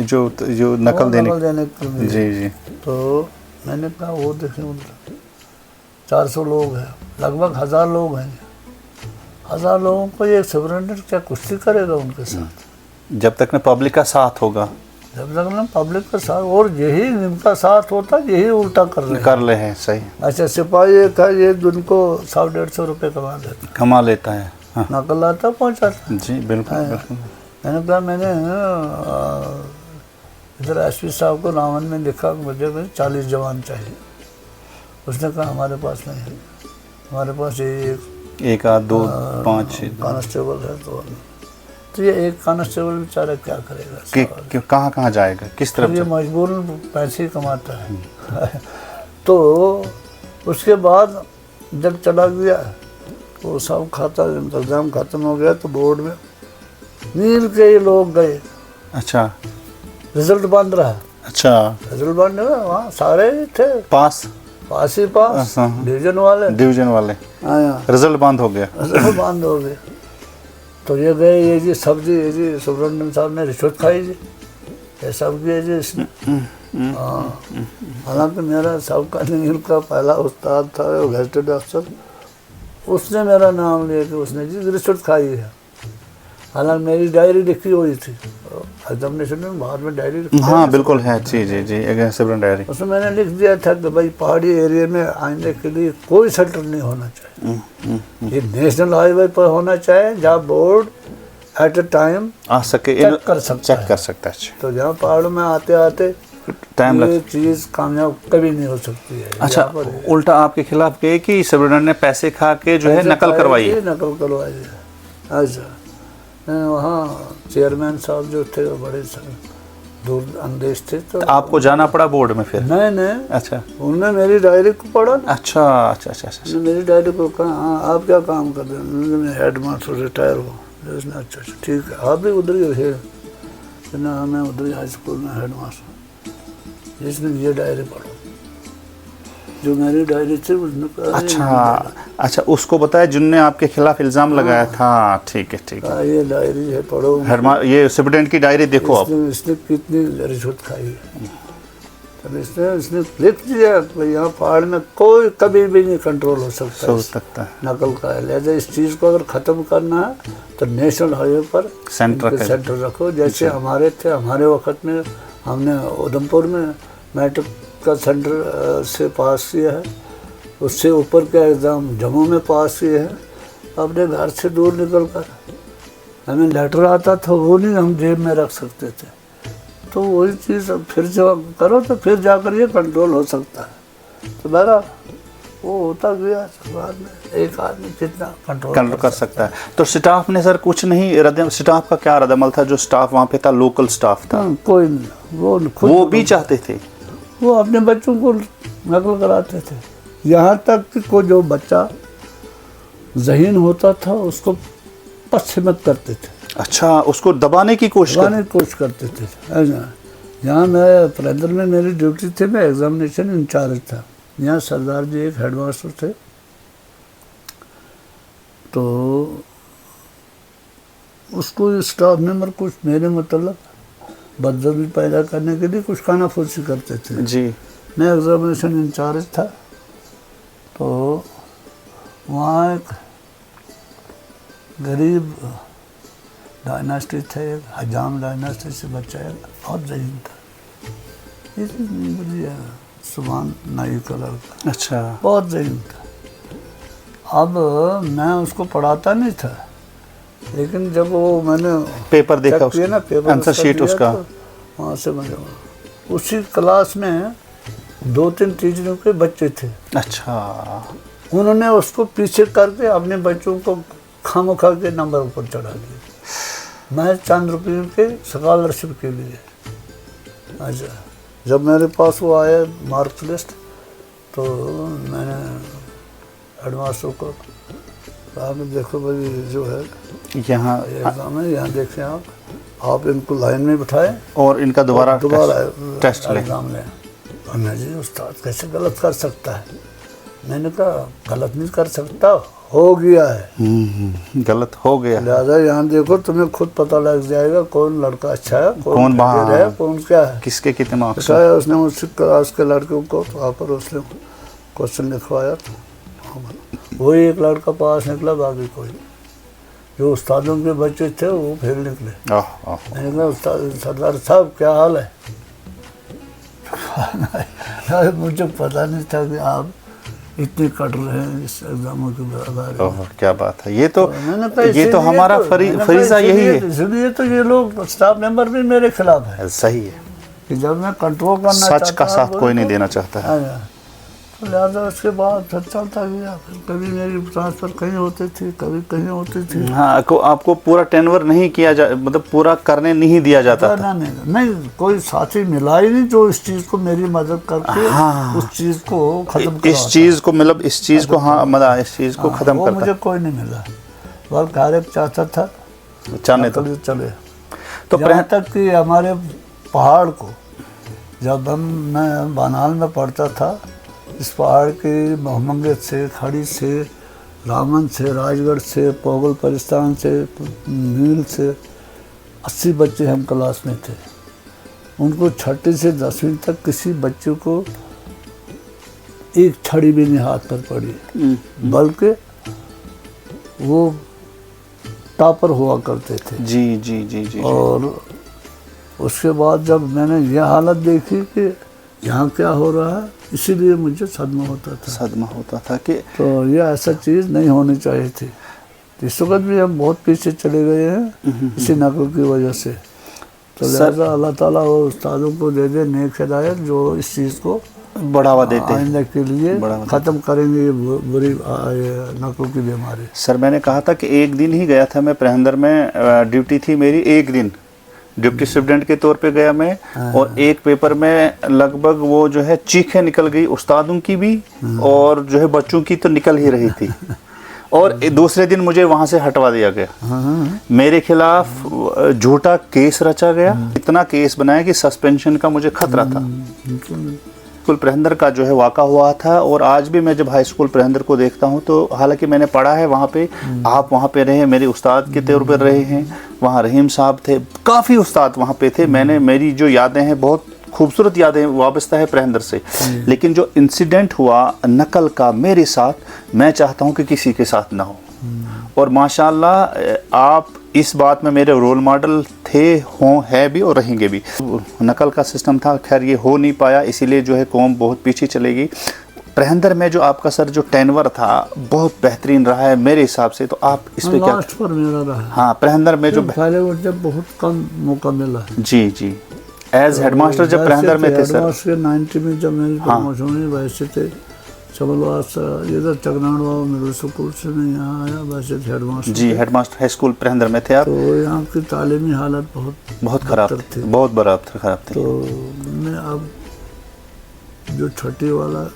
[SPEAKER 1] जो नकल देने
[SPEAKER 2] के लिए।
[SPEAKER 1] जी जी।
[SPEAKER 2] तो मैंने कहा वो देखें, 400 लोग हैं, लगभग 1000 लोग हैं। 1000 लोगों को ये सुब्रमण्यम क्या कुश्ती करेगा उनके साथ?
[SPEAKER 1] जब तक न पब्लिक का साथ होगा,
[SPEAKER 2] जब तक ना पब्लिक का साथ, और यही इनका साथ होता, यही उल्टा कर रहे हैं। सही। अच्छा सिपाही एक है, ये उनको 100-150 रुपये कमा लेता
[SPEAKER 1] है।
[SPEAKER 2] हाँ। नकल आता पहुँचाता।
[SPEAKER 1] जी बिल्कुल बिल्कुल।
[SPEAKER 2] मैंने कहा मैंने इधर एसपी साहब को रावण में लिखा मुझे 40 जवान चाहिए। उसने कहा हमारे पास नहीं है, हमारे पास एक आध 2 5 कांस्टेबल है। तो ये एक कांस्टेबल बेचारा क्या करेगा,
[SPEAKER 1] कहाँ जाएगा, किस तरफ?
[SPEAKER 2] ये मजबूर पैसे ही कमाता है। तो उसके बाद जब चला गया तो सब खाता एग्ज़ाम ख़त्म हो गया, तो बोर्ड में नील के ये लोग गए। अच्छा। रिजल्ट बन रहा है। अच्छा। रिजल्ट बन रहा है, वहाँ सारे थे पास ही पास, डिवीजन वाले। हाँ,
[SPEAKER 1] रिजल्ट बंद हो गया।
[SPEAKER 2] रिजल्ट बंद हो गया। तो ये गए, ये जी सब्जी, ये जी सुब्रमण्यम साहब ने रिश्वत खाई जी, ये सब्जी है जी इसने। हाँ, हालांकि मेरा सबका नील का पहला उस्ताद था वो गैजेटेड अफसर, उसने मेरा नाम लिया कि उसने जी रिश्वत खाई है। हालांकि मेरी डायरी लिखी हुई थी एग्जामिनेशन में, बाद में डायरी लिखी,
[SPEAKER 1] हाँ बिल्कुल है, जी जी जी, एग्जामिनेशन डायरी।
[SPEAKER 2] उसमें मैंने लिख दिया था कि भाई पहाड़ी एरिया में आने के लिए कोई सेंटर नहीं होना चाहिए, ये नेशनल हाईवे पर होना चाहिए जहाँ बोर्ड एट ए टाइम
[SPEAKER 1] आ सके,
[SPEAKER 2] चेक कर सकता
[SPEAKER 1] चेक
[SPEAKER 2] है।
[SPEAKER 1] कर सकता है।
[SPEAKER 2] तो जहाँ पहाड़ों में आते आते
[SPEAKER 1] टाइम
[SPEAKER 2] ये चीज़ कामयाब कभी नहीं हो सकती है।
[SPEAKER 1] अच्छा,
[SPEAKER 2] यहाँ पर
[SPEAKER 1] उल्टा आपके खिलाफ कहे कि सबरिटेंडेंट ने पैसे खा के जो है नकल करवाई है।
[SPEAKER 2] नकल करवाई है। अच्छा, वहाँ चेयरमैन साहब जो थे वो बड़े दूर अंदेश थे, तो
[SPEAKER 1] आपको जाना पड़ा बोर्ड में फिर?
[SPEAKER 2] नहीं,
[SPEAKER 1] अच्छा
[SPEAKER 2] उन्होंने मेरी डायरी को पढ़ा ना।
[SPEAKER 1] अच्छा अच्छा अच्छा अच्छा,
[SPEAKER 2] उन्होंने मेरी डायरी को कहा हाँ आप क्या काम कर रहे हैं? मैं हेड मास्टर रिटायर हुआ। उसने अच्छा अच्छा ठीक है, आप भी उधर ही है ना? मैं उधर ही हाई स्कूल में हेड मास्टर। जिसने ये डायरी पढ़ो, जो मेरी डायरी थी उसने कहा
[SPEAKER 1] अच्छा अच्छा, उसको बताया जिनने आपके खिलाफ इल्ज़ाम लगाया था। ठीक है ठीक है,
[SPEAKER 2] ये डायरी है पढ़ो,
[SPEAKER 1] ये सुप्रीटेंडेंट की डायरी देखो आप।
[SPEAKER 2] इसने कितनी रिश्वत खाई है। तब इसने लिख दिया कि यहाँ पहाड़ में कोई कभी भी नहीं कंट्रोल हो सकता है नकल का है। लिहाजा इस चीज़ को अगर ख़त्म करना है तो नेशनल हाईवे पर सेंटर रखो। जैसे हमारे थे, हमारे वक्त में हमने उधमपुर में मैट्रिक का सेंटर से पास किया है, उससे ऊपर का एग्ज़ाम जम्मू में पास किए हैं। अपने घर से दूर निकल कर हमें लेटर आता था, वो नहीं हम जेब में रख सकते थे। तो वही चीज़ अब फिर जब करो तो फिर जाकर ये कंट्रोल हो सकता है। तो मेरा वो होता गया, बाद में एक आदमी कितना कंट्रोल
[SPEAKER 1] कर सकता है। तो स्टाफ ने सर कुछ नहीं, स्टाफ का क्या रद्दमल था? जो स्टाफ वहाँ पे था, लोकल स्टाफ था,
[SPEAKER 2] कोई नहीं, वो
[SPEAKER 1] भी चाहते थे,
[SPEAKER 2] वो अपने बच्चों को नकल कराते थे। यहाँ तक कि कोई जो बच्चा ज़हीन होता था उसको पश्चिमत करते थे।
[SPEAKER 1] अच्छा, उसको दबाने की कोशिश
[SPEAKER 2] करते थे। यहाँ मैं प्रेंदर में मेरी ड्यूटी थी, मैं एग्जामिनेशन इंचार्ज था। यहाँ सरदार जी एक हेड मास्टर थे, तो उसको स्टाफ मेंबर कुछ मेरे मतलब बदजबी पैदा करने के लिए कुछ खानाफूसी करते थे
[SPEAKER 1] जी।
[SPEAKER 2] मैं एग्जामिनेशन इंचार्ज था, तो वहाँ एक गरीब डायनास्टी थे, हजाम डायनास्टी से बच्चा है, बहुत ज़हीन था, ये सुभान नाई कलर का।
[SPEAKER 1] अच्छा,
[SPEAKER 2] बहुत ज़हीन था। अब मैं उसको पढ़ाता नहीं था, लेकिन जब वो मैंने
[SPEAKER 1] पेपर देखा उसका,
[SPEAKER 2] ना पेपर
[SPEAKER 1] आंसर शीट उसका,
[SPEAKER 2] तो वहाँ से मैं उसी क्लास में 2-3 टीचरों के बच्चे थे।
[SPEAKER 1] अच्छा,
[SPEAKER 2] उन्होंने उसको पीछे करके अपने बच्चों को खामखा के नंबर ऊपर चढ़ा दिया, मैं चंद रुपये के स्कॉलरशिप के लिए। अच्छा, जब मेरे पास वो आया मार्क्स लिस्ट, तो मैंने हेडमास्टर को कहा कि देखो भाई जो है
[SPEAKER 1] यहाँ
[SPEAKER 2] एग्ज़ाम है, यहाँ देखें आप इनको लाइन में बिठाएं
[SPEAKER 1] और इनका दोबारा टेस्ट लें।
[SPEAKER 2] एग्ज़ाम लें। और मैं जी उस्ताद कैसे गलत कर सकता है? मैंने कहा गलत नहीं कर सकता, हो गया है,
[SPEAKER 1] गलत हो गया।
[SPEAKER 2] लिहाजा यहाँ देखो तुम्हें खुद पता लग जाएगा कौन लड़का अच्छा है, कौन है, कौन क्या है,
[SPEAKER 1] किसके कितने मार्क्स।
[SPEAKER 2] उसने मुझसे क्लास के लड़कों को वहाँ पर उसने क्वेश्चन लिखवाया, तो वही एक लड़का पास निकला, बाकी कोई। जो उस्तादों के बच्चे थे वो फेल निकले। मैंने कहा उस्ताद सरदार साहब क्या हाल है? मुझे पता नहीं था कि आप इतने कट रहे हैं इस एग्जामों के बारे में।
[SPEAKER 1] क्या बात है, ये तो हमारा फरीजा यही है।
[SPEAKER 2] इसलिए तो ये लोग स्टाफ मेंबर भी मेरे खिलाफ है।
[SPEAKER 1] सही है
[SPEAKER 2] कि जब मैं कंट्रोल करना
[SPEAKER 1] सच का साथ कोई नहीं देना चाहता है।
[SPEAKER 2] तो लिहाजा उसके बाद फिर चलता गया, फिर कभी मेरी ट्रांसफ़र कहीं होती थी, कभी कहीं होती थी।
[SPEAKER 1] हाँ, आपको पूरा टेनवर नहीं किया जा, मतलब पूरा करने नहीं दिया जाता था।
[SPEAKER 2] नहीं, कोई साथी मिला ही नहीं जो इस चीज़ को मेरी मदद करके उस चीज़ को ख़त्म करता।
[SPEAKER 1] इस चीज़ को मतलब इस चीज़ को हाँ मतलब इस चीज़ को ख़त्म करता।
[SPEAKER 2] मुझे कोई नहीं मिला, बल्कि हर एक चाहता था
[SPEAKER 1] चाहने तो
[SPEAKER 2] चले।
[SPEAKER 1] तो
[SPEAKER 2] यहाँ तक कि हमारे पहाड़ को जब मैं बानाल में पढ़ता था, इस पहाड़ के मोहम्मद से, खड़ी से, रामन से, राजगढ़ से, पोगल परिस्तान से, नील से 80 बच्चे हम क्लास में थे। ان کو چھٹی سے 10ویں تک کسی بچے کو ایک چھڑی بھی نہیں ہاتھ پر پڑی، بلکہ وہ ٹاپر ہوا کرتے تھے۔
[SPEAKER 1] جی جی جی جی۔
[SPEAKER 2] اور اس کے بعد جب میں نے یہ حالت دیکھی کہ یہاں کیا ہو رہا ہے، اسی لیے مجھے صدمہ ہوتا تھا
[SPEAKER 1] کہ
[SPEAKER 2] تو یہ ایسا چیز نہیں ہونی چاہیے تھی۔ اس وقت بھی ہم بہت پیچھے چلے گئے ہیں اسی نقل کی وجہ سے۔ تو لہٰذا اللہ تعالیٰ وہ استادوں کو دے دے نیک ہدایت جو اس چیز کو
[SPEAKER 1] بڑھاوا دیتے ہیں،
[SPEAKER 2] آئندہ کے لیے ختم کریں گے یہ بری نقل کی بیماری۔
[SPEAKER 1] سر میں نے کہا تھا کہ ایک دن ہی گیا تھا میں پرہندر میں، ڈیوٹی تھی میری ایک دن، ڈپٹی سپرنٹینڈنٹ کے طور پہ گیا میں، اور ایک پیپر میں لگ بھگ وہ جو ہے چیخیں نکل گئی استادوں کی بھی اور جو ہے بچوں کی تو نکل ہی رہی تھی، اور دوسرے دن مجھے وہاں سے ہٹوا دیا گیا، میرے خلاف جھوٹا کیس رچا گیا، اتنا کیس بنایا کہ سسپینشن کا مجھے خطرہ تھا۔ اسکول پرہندر کا جو ہے واقعہ ہوا تھا، اور آج بھی میں جب ہائی اسکول پرہندر کو دیکھتا ہوں تو حالانکہ میں نے پڑھا ہے وہاں پہ، آپ وہاں پہ رہے، میرے استاد کے طور پر رہے ہیں، وہاں رحیم صاحب تھے، کافی استاد وہاں پہ تھے، میری جو یادیں ہیں بہت خوبصورت یادیں وابستہ ہے پرہندر سے، لیکن جو انسیڈنٹ ہوا نقل کا میرے ساتھ، میں چاہتا ہوں کہ کسی کے ساتھ نہ ہو، اور ماشاءاللہ آپ اس بات میں میرے رول ماڈل تھے، ہے بھی اور رہیں گے بھی۔ نقل کا سسٹم تھا، خیر یہ ہو نہیں پایا، اسی لیے جو ہے قوم بہت پیچھے چلے گی۔ پرہندر میں جو آپ کا سر جو ٹینور تھا بہت بہترین رہا ہے میرے حساب سے، تو آپ اس پہ کیا؟
[SPEAKER 2] لاسٹ پر میرا رہا۔
[SPEAKER 1] ہاں پرہندر میں جو
[SPEAKER 2] پہلے وہ جب بہت کم موقع ملا۔
[SPEAKER 1] جی جی، ایز ہیڈ ماسٹر جب پرہندر میں تھے سر،
[SPEAKER 2] ہیڈ ماسٹر 90 میں جب میری پروموشن ہوئی، ویسے تھے چبلواس ادھر چکناڑوا مڈل اسکول سے میں یہاں آیا، ویسے ہیڈ ماسٹر،
[SPEAKER 1] جی ہیڈ ماسٹر ہائی اسکول پرہندر میں تھے آپ،
[SPEAKER 2] تو یہاں کی تعلیمی حالت
[SPEAKER 1] بہت خراب تھی، بہت خراب تھی۔
[SPEAKER 2] تو میں اب جو چھٹی والا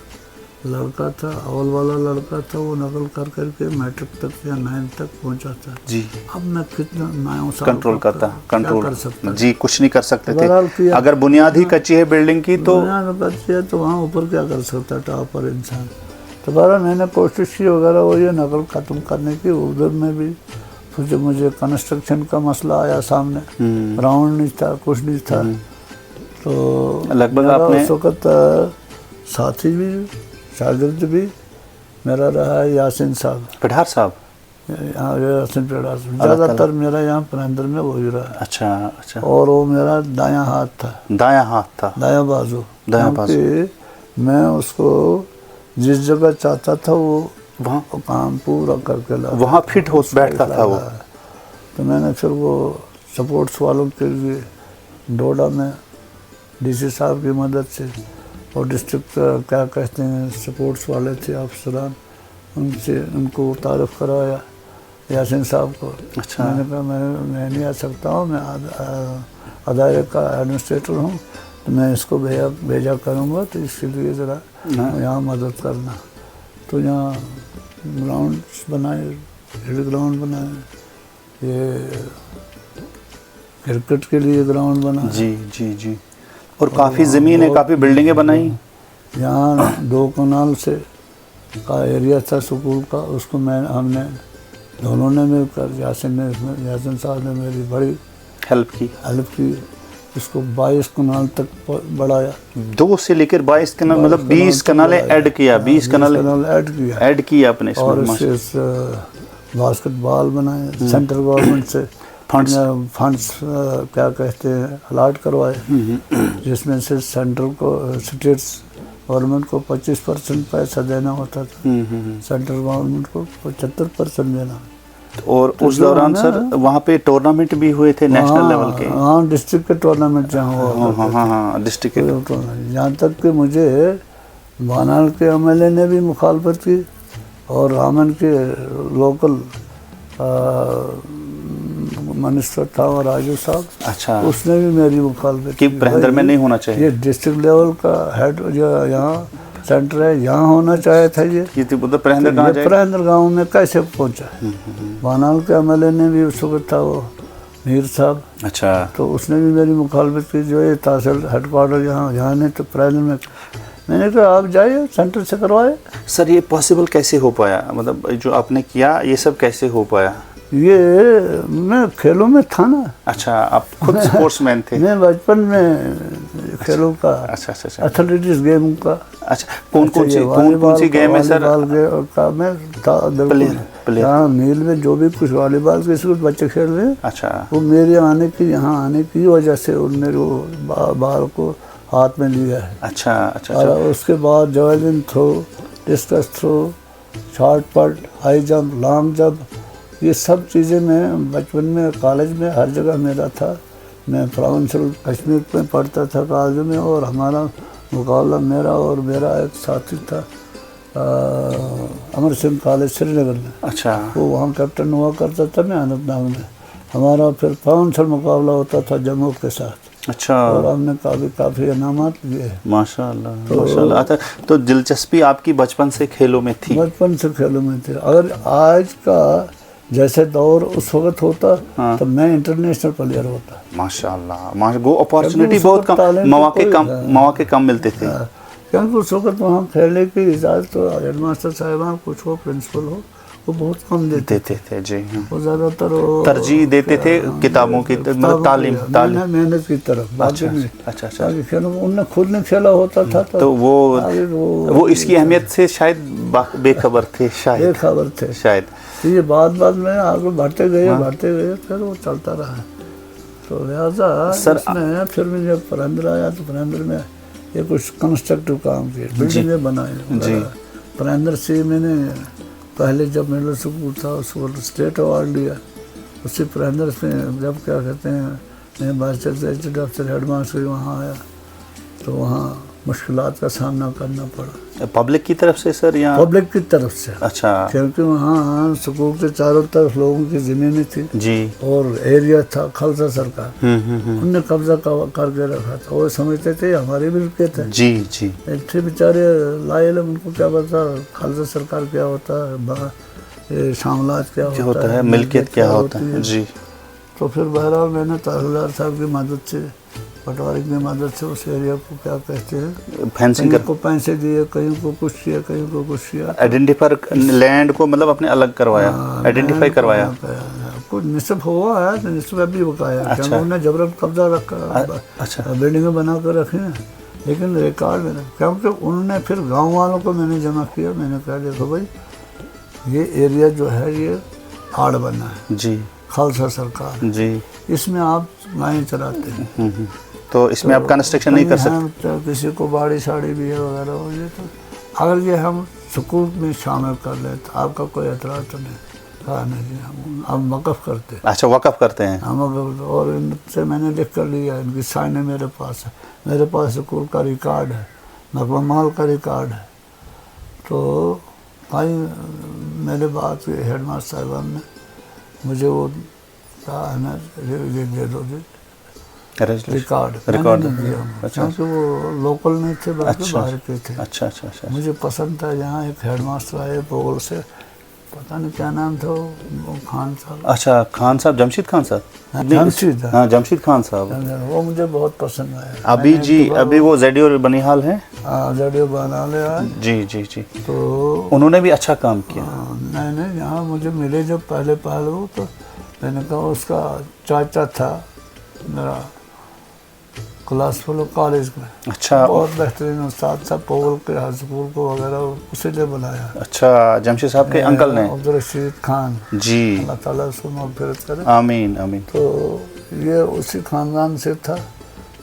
[SPEAKER 2] لڑکا تھا، اول والا لڑکا تھا، وہ نقل کر کے میٹرک تک یا 9 تک پہنچا تھا۔
[SPEAKER 1] جی،
[SPEAKER 2] اب میں کتنا 9 سال
[SPEAKER 1] کنٹرول کرتا،
[SPEAKER 2] کنٹرول کر سکتا،
[SPEAKER 1] جی کچھ نہیں کر سکتے تھے، اگر بنیاد ہی کچی ہے بلڈنگ کی تو
[SPEAKER 2] بنیاد کچی ہے تو وہاں اوپر کیا کر سکتا ٹاپ پر انسان۔ تو بہرحال میں نے کوشش کی وغیرہ وہ یہ نقل ختم کرنے کی، ادھر میں بھی پھر مجھے کنسٹرکشن کا مسئلہ آیا سامنے، گراؤنڈ نہیں تھا، کچھ نہیں تھا، تو
[SPEAKER 1] لگ بھگ آپ نے
[SPEAKER 2] اس وقت ساتھی بھی شاگرد بھی میرا رہا ہے یاسین صاحب،
[SPEAKER 1] پٹھار صاحب،
[SPEAKER 2] یہاں یاسین پٹھار صاحب، زیادہ تر میرا یہاں پرہندر میں وہی رہا ہے۔
[SPEAKER 1] اچھا اچھا،
[SPEAKER 2] اور وہ میرا دایاں ہاتھ تھا، دایاں بازو، میں اس کو جس جگہ چاہتا تھا وہ کام پورا کر کے لاتا،
[SPEAKER 1] وہاں فٹ ہو بیٹھتا تھا وہ۔
[SPEAKER 2] تو میں نے پھر وہ سپورٹس والوں کے لیے ڈوڈا میں ڈی سی صاحب کی مدد سے، اور ڈسٹرکٹ کیا کہتے ہیں سپورٹس والے تھے افسران، ان سے ان کو تعارف کرایا یاسین صاحب کو۔
[SPEAKER 1] اچھا،
[SPEAKER 2] میں نے کہا میں نہیں آ سکتا ہوں، میں ادارے کا ایڈمنسٹریٹر ہوں، تو میں اس کو بھیجا کروں گا، تو اس کے لیے ذرا یہاں مدد کرنا۔ تو یہاں گراؤنڈس بنائے، ہیڈ گراؤنڈ بنائے، یہ کرکٹ کے لیے گراؤنڈ بنا،
[SPEAKER 1] جی جی جی، اور کافی زمین ہے، کافی بلڈنگیں بنائی۔
[SPEAKER 2] یہاں 2 کنال سے کا ایریا تھا سکول کا، اس کو ہم نے دونوں نے مل کر، یاسین صاحب نے میری بڑی
[SPEAKER 1] ہیلپ کی، اس کو 22 کنال تک بڑھایا، 2 سے لے کر 22 کنال، مطلب 20 کنالیں ایڈ کیا، 20 کنال ایڈ کیا اپنے اس میں،
[SPEAKER 2] اور اس باسکٹ بال بنائے، سینٹرل گورنمنٹ سے فنڈس کیا کہتے ہیں الاٹ کروائے، جس میں سے سینٹرل کو اسٹیٹس گورنمنٹ کو 25% پیسہ دینا ہوتا تھا، سینٹرل گورنمنٹ کو 75% دینا۔ اور
[SPEAKER 1] اس دوران سر وہاں پہ ٹورنامنٹ بھی ہوئے تھے نیشنل لیول کے؟
[SPEAKER 2] ہاں، ڈسٹرکٹ کے ٹورنامنٹ جہاں ہوا،
[SPEAKER 1] ہاں ڈسٹرکٹ کے ٹورنامنٹ،
[SPEAKER 2] یہاں تک کہ مجھے بانال کے ایم ایل اے نے بھی مخالفت کی، اور رامن کے لوکل منسٹر تھا راجو صاحب،
[SPEAKER 1] اچھا،
[SPEAKER 2] اس نے بھی میری مخالفت
[SPEAKER 1] کہ پرہندر میں نہیں ہونا چاہیے،
[SPEAKER 2] یہ ڈسٹرکٹ لیول کا ہیڈ جو یہاں سینٹر ہے، یہاں ہونا چاہے تھا، یہ پرہندر گاؤں میں کیسے پہنچا؟ بانال کے ایم ایل اے نے بھی اس وقت تھا وہ میر صاحب،
[SPEAKER 1] اچھا، تو
[SPEAKER 2] اس نے بھی میری مخالفت کی، جو یہ تحصیل ہیڈ کوارٹر یہاں نہیں تو پرہندر میں نے کہا آپ جائیے سینٹر سے کروائے۔
[SPEAKER 1] سر یہ پاسبل کیسے ہو پایا، مطلب جو آپ نے کیا یہ سب کیسے ہو پایا؟
[SPEAKER 2] ये मैं खेलों में था ना।
[SPEAKER 1] अच्छा, आप खुद स्पोर्ट्समैन थे?
[SPEAKER 2] मैं बचपन में खेलों का,
[SPEAKER 1] अच्छा अच्छा अच्छा
[SPEAKER 2] एथलेटिक्स गेम का।
[SPEAKER 1] अच्छा, कौन कौन सी गेम है सर?
[SPEAKER 2] वॉलीबॉल का मैं था बिल्कुल। यहाँ मील में जो भी कुछ वॉलीबॉल के स्कूल बच्चे खेल रहे हैं,
[SPEAKER 1] अच्छा,
[SPEAKER 2] वो मेरे आने की, यहाँ आने की वजह से उन्होंने वो बाल को हाथ में लिया है।
[SPEAKER 1] अच्छा अच्छा
[SPEAKER 2] और
[SPEAKER 1] अच्छा
[SPEAKER 2] उसके बाद javelin throw, discus throw, shot put, high jump, long jump, ये सब चीज़ें मैं बचपन में कॉलेज में हर जगह मेरा था। मैं प्रोविंशियल कश्मीर में पढ़ता था कॉलेज में, और हमारा मुकाबला मेरा और मेरा एक साथी था अमर सिंह कॉलेज श्रीनगर में।
[SPEAKER 1] अच्छा,
[SPEAKER 2] वो वहाँ कैप्टन हुआ करता था, मैं अनंतनाग में। हमारा फिर प्रोविंशियल मुकाबला होता था जम्मू के साथ।
[SPEAKER 1] अच्छा,
[SPEAKER 2] और हमने काफ़ी इनामात लिए।
[SPEAKER 1] माशाल्लाह माशाल्लाह। अच्छा, तो दिलचस्पी आपकी बचपन से खेलों में थी?
[SPEAKER 2] बचपन से खेलों में थे। अगर आज का जैसे दौर उस वक्त होता,
[SPEAKER 1] हाँ।
[SPEAKER 2] तो मैं इंटरनेशनल प्लेयर होता।
[SPEAKER 1] माशाल्लाह, वो अपॉर्चुनिटी
[SPEAKER 2] उस
[SPEAKER 1] बहुत
[SPEAKER 2] वक्त
[SPEAKER 1] कम,
[SPEAKER 2] टैलेंट
[SPEAKER 1] मौके कम मिलते थे।
[SPEAKER 2] क्योंकि उस वक्त वहाँ खेलने की इजाज़त तो हेड मास्टर साहिबान कुछ हो, प्रिंसिपल हो, वो बहुत कम देते
[SPEAKER 1] थे जी। हाँ,
[SPEAKER 2] वो ज़्यादातर
[SPEAKER 1] तरजीह देते थे किताबों की, मतलब तालीम
[SPEAKER 2] मेहनत की तरफ। बाकी नहीं।
[SPEAKER 1] अच्छा अच्छा,
[SPEAKER 2] बाकी खेलों उनने खुद ने खेला होता था,
[SPEAKER 1] तो वो इसकी अहमियत से शायद बेखबर थे, शायद
[SPEAKER 2] बेखबर थे
[SPEAKER 1] शायद।
[SPEAKER 2] तो ये बात में आगे बढ़ते गए फिर वो चलता रहा। तो लिहाजा इसमें फिर मैं जब परेंद्र आया तो परेंद्र में ये कुछ कंस्ट्रक्टिव काम किए, बिल्डिंगें बनाई। परेंद्र से मैंने पहले जब मिडिल स्कूल था उसको स्टेट अवार्ड लिया। उसी परेंद्र से जब क्या कहते हैं मैं वाइस चांसलर हेड मास्टर वहाँ आया, तो वहाँ मुश्किलात का सामना करना पड़ा।
[SPEAKER 1] पब्लिक की तरफ से सर, या
[SPEAKER 2] पब्लिक की तरफ से?
[SPEAKER 1] अच्छा,
[SPEAKER 2] क्योंकि वहाँ स्कूल के चारों तरफ लोगों की ज़मीनें थी
[SPEAKER 1] जी,
[SPEAKER 2] और एरिया था खालसा सरकार, उनने कब्जा करके रखा था। वो समझते थे हमारी मिल्कियत है।
[SPEAKER 1] जी जी।
[SPEAKER 2] थे बेचारे लायल, उनको क्या पता खालसा सरकार क्या होता है, शामलात क्या होता है,
[SPEAKER 1] मिल्कियत क्या होता है जी।
[SPEAKER 2] तो फिर बहरहाल मैंने तहसीलदार साहब की मदद से, पटवारी की मदद से उस एरिया को क्या कहते हैं,
[SPEAKER 1] फेंसिंग
[SPEAKER 2] को पैसे दिए, कहीं को कुछ किया, कहीं को कुछ किया।
[SPEAKER 1] आइडेंटिफाई लैंड को मतलब अपने अलग करवाया, आइडेंटिफाई करवाया।
[SPEAKER 2] कुछ निस्फ हुआ है, निस्फ भी बकाया।
[SPEAKER 1] अच्छा।
[SPEAKER 2] क्योंकि उन्हें जबरन कब्जा रखा,
[SPEAKER 1] अच्छा,
[SPEAKER 2] बिल्डिंगें बना कर रखी हैं, लेकिन रिकॉर्ड में। क्योंकि उन्होंने फिर गाँव वालों को मैंने जमा किया। मैंने कहा देखो भाई, ये एरिया जो है ये आड़ बना है
[SPEAKER 1] जी,
[SPEAKER 2] खालसा सरकार
[SPEAKER 1] जी,
[SPEAKER 2] इसमें आप गायें चराते हैं,
[SPEAKER 1] तो इसमें आप कंस्ट्रक्शन नहीं कर सकते।
[SPEAKER 2] तो किसी को बाड़ी साड़ी भी है वगैरह हो ये, तो अगर ये हम स्कूल में शामिल कर लें तो आपका कोई एतराज़ तो नहीं? कहा नहीं, हम वक़्फ़ करते।
[SPEAKER 1] अच्छा, वक़्फ़ करते हैं
[SPEAKER 2] हम वक़्फ़। और इनसे मैंने लिख कर लिया, इनकी साइन है मेरे पास है, मेरे पास स्कूल का रिकॉर्ड है, नकबा माल का रिकॉर्ड है। तो भाई मेरे बात हेड मास्टर साहिबान ने मुझे वो कहा है ना, ये दे दो जी रिकॉर्ड।
[SPEAKER 1] अच्छा,
[SPEAKER 2] क्योंकि वो लोकल नहीं थे बल्कि बाहर के थे।
[SPEAKER 1] अच्छा अच्छा अच्छा।
[SPEAKER 2] मुझे पसंद था। यहाँ एक हेड मास्टर आए पोगल से, पता नहीं क्या नाम था वो, खान साहब।
[SPEAKER 1] अच्छा, खान साहब, जमशीद खान साहब।
[SPEAKER 2] जमशीद,
[SPEAKER 1] हाँ, जमशीद खान साहब,
[SPEAKER 2] वो मुझे बहुत पसंद आया।
[SPEAKER 1] अभी जी, अभी वो जेडीओ बनिहाल हैं।
[SPEAKER 2] हाँ, जेडीओ बनिहाल है
[SPEAKER 1] जी जी जी।
[SPEAKER 2] तो
[SPEAKER 1] उन्होंने भी अच्छा काम किया।
[SPEAKER 2] नहीं, यहाँ मुझे मिले जब पहले वो, तो मैंने कहा उसका चाचा था मेरा क्लास फेलो कॉलेज में। अच्छा, बहुत बेहतरीन उस्ताद था, पोगल के हाई स्कूल को वगैरह उसी ने बनाया। अच्छा,
[SPEAKER 1] जमशीद साहब के अंकल ने?
[SPEAKER 2] अब्दुल रशीद खान जी, अल्लाह ताला उसको मग़फ़िरत करे,
[SPEAKER 1] आमीन आमीन।
[SPEAKER 2] तो ये उसी ख़ानदान से था।